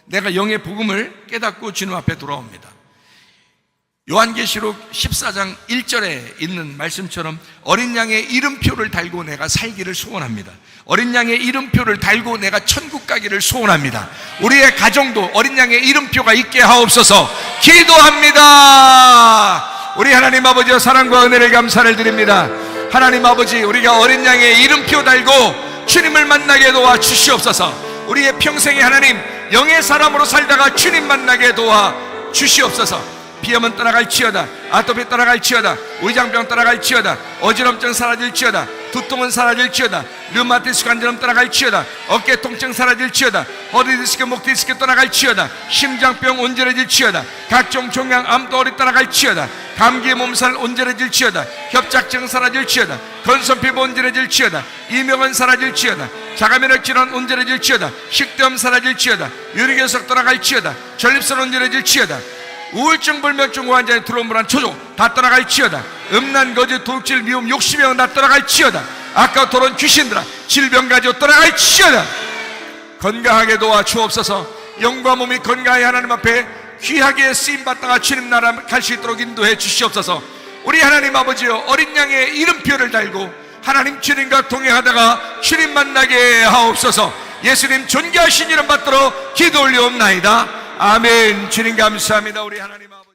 내가 영의 복음을 깨닫고 주님 앞에 돌아옵니다. 요한계시록 14장 1절에 있는 말씀처럼 어린 양의 이름표를 달고 내가 살기를 소원합니다. 어린 양의 이름표를 달고 내가 천국 가기를 소원합니다. 우리의 가정도 어린 양의 이름표가 있게 하옵소서 기도합니다. 우리 하나님 아버지의 사랑과 은혜를 감사를 드립니다. 하나님 아버지, 우리가 어린 양의 이름표 달고 주님을 만나게 도와 주시옵소서. 우리의 평생에 하나님 영의 사람으로 살다가 주님 만나게 도와 주시옵소서. 비염은 떠나갈지어다, 아토피 떠나갈지어다, 위장병 떠나갈지어다, 어지럼증 사라질지어다, 두통은 사라질지어다, 류마티스 관절염 떠나갈지어다, 어깨 통증 사라질지어다, 허리 디스크, 목 디스크 떠나갈지어다, 심장병 온전해질지어다, 각종 종양 암도리 떠나갈지어다, 감기 몸살 온전해질지어다, 협착증 사라질지어다, 건선피부 온전해질지어다, 이명은 사라질지어다, 자가면역 질환 온전해질지어다, 식도염 사라질지어다, 유리결석 떠나갈지어다, 전립선 온전해질지어다, 우울증, 불면증 환자의 트로mb란 초조 다 떠나갈지어다, 음란, 거짓, 도둑질, 미움, 욕심병 다 떠나갈지어다, 아까 토론 귀신들아 질병 가지고 떠나갈지어다. 건강하게 도와 주옵소서. 영과 몸이 건강히 하나님 앞에 귀하게 쓰임받다가 주님 나라 갈 수 있도록 인도해 주시옵소서. 우리 하나님 아버지여, 어린 양의 이름표를 달고 하나님 주님과 동행하다가 주님 만나게 하옵소서. 예수님 존귀하신 이름 받들어 기도 올리옵나이다. 아멘. 주님 감사합니다. 우리 하나님 아버지.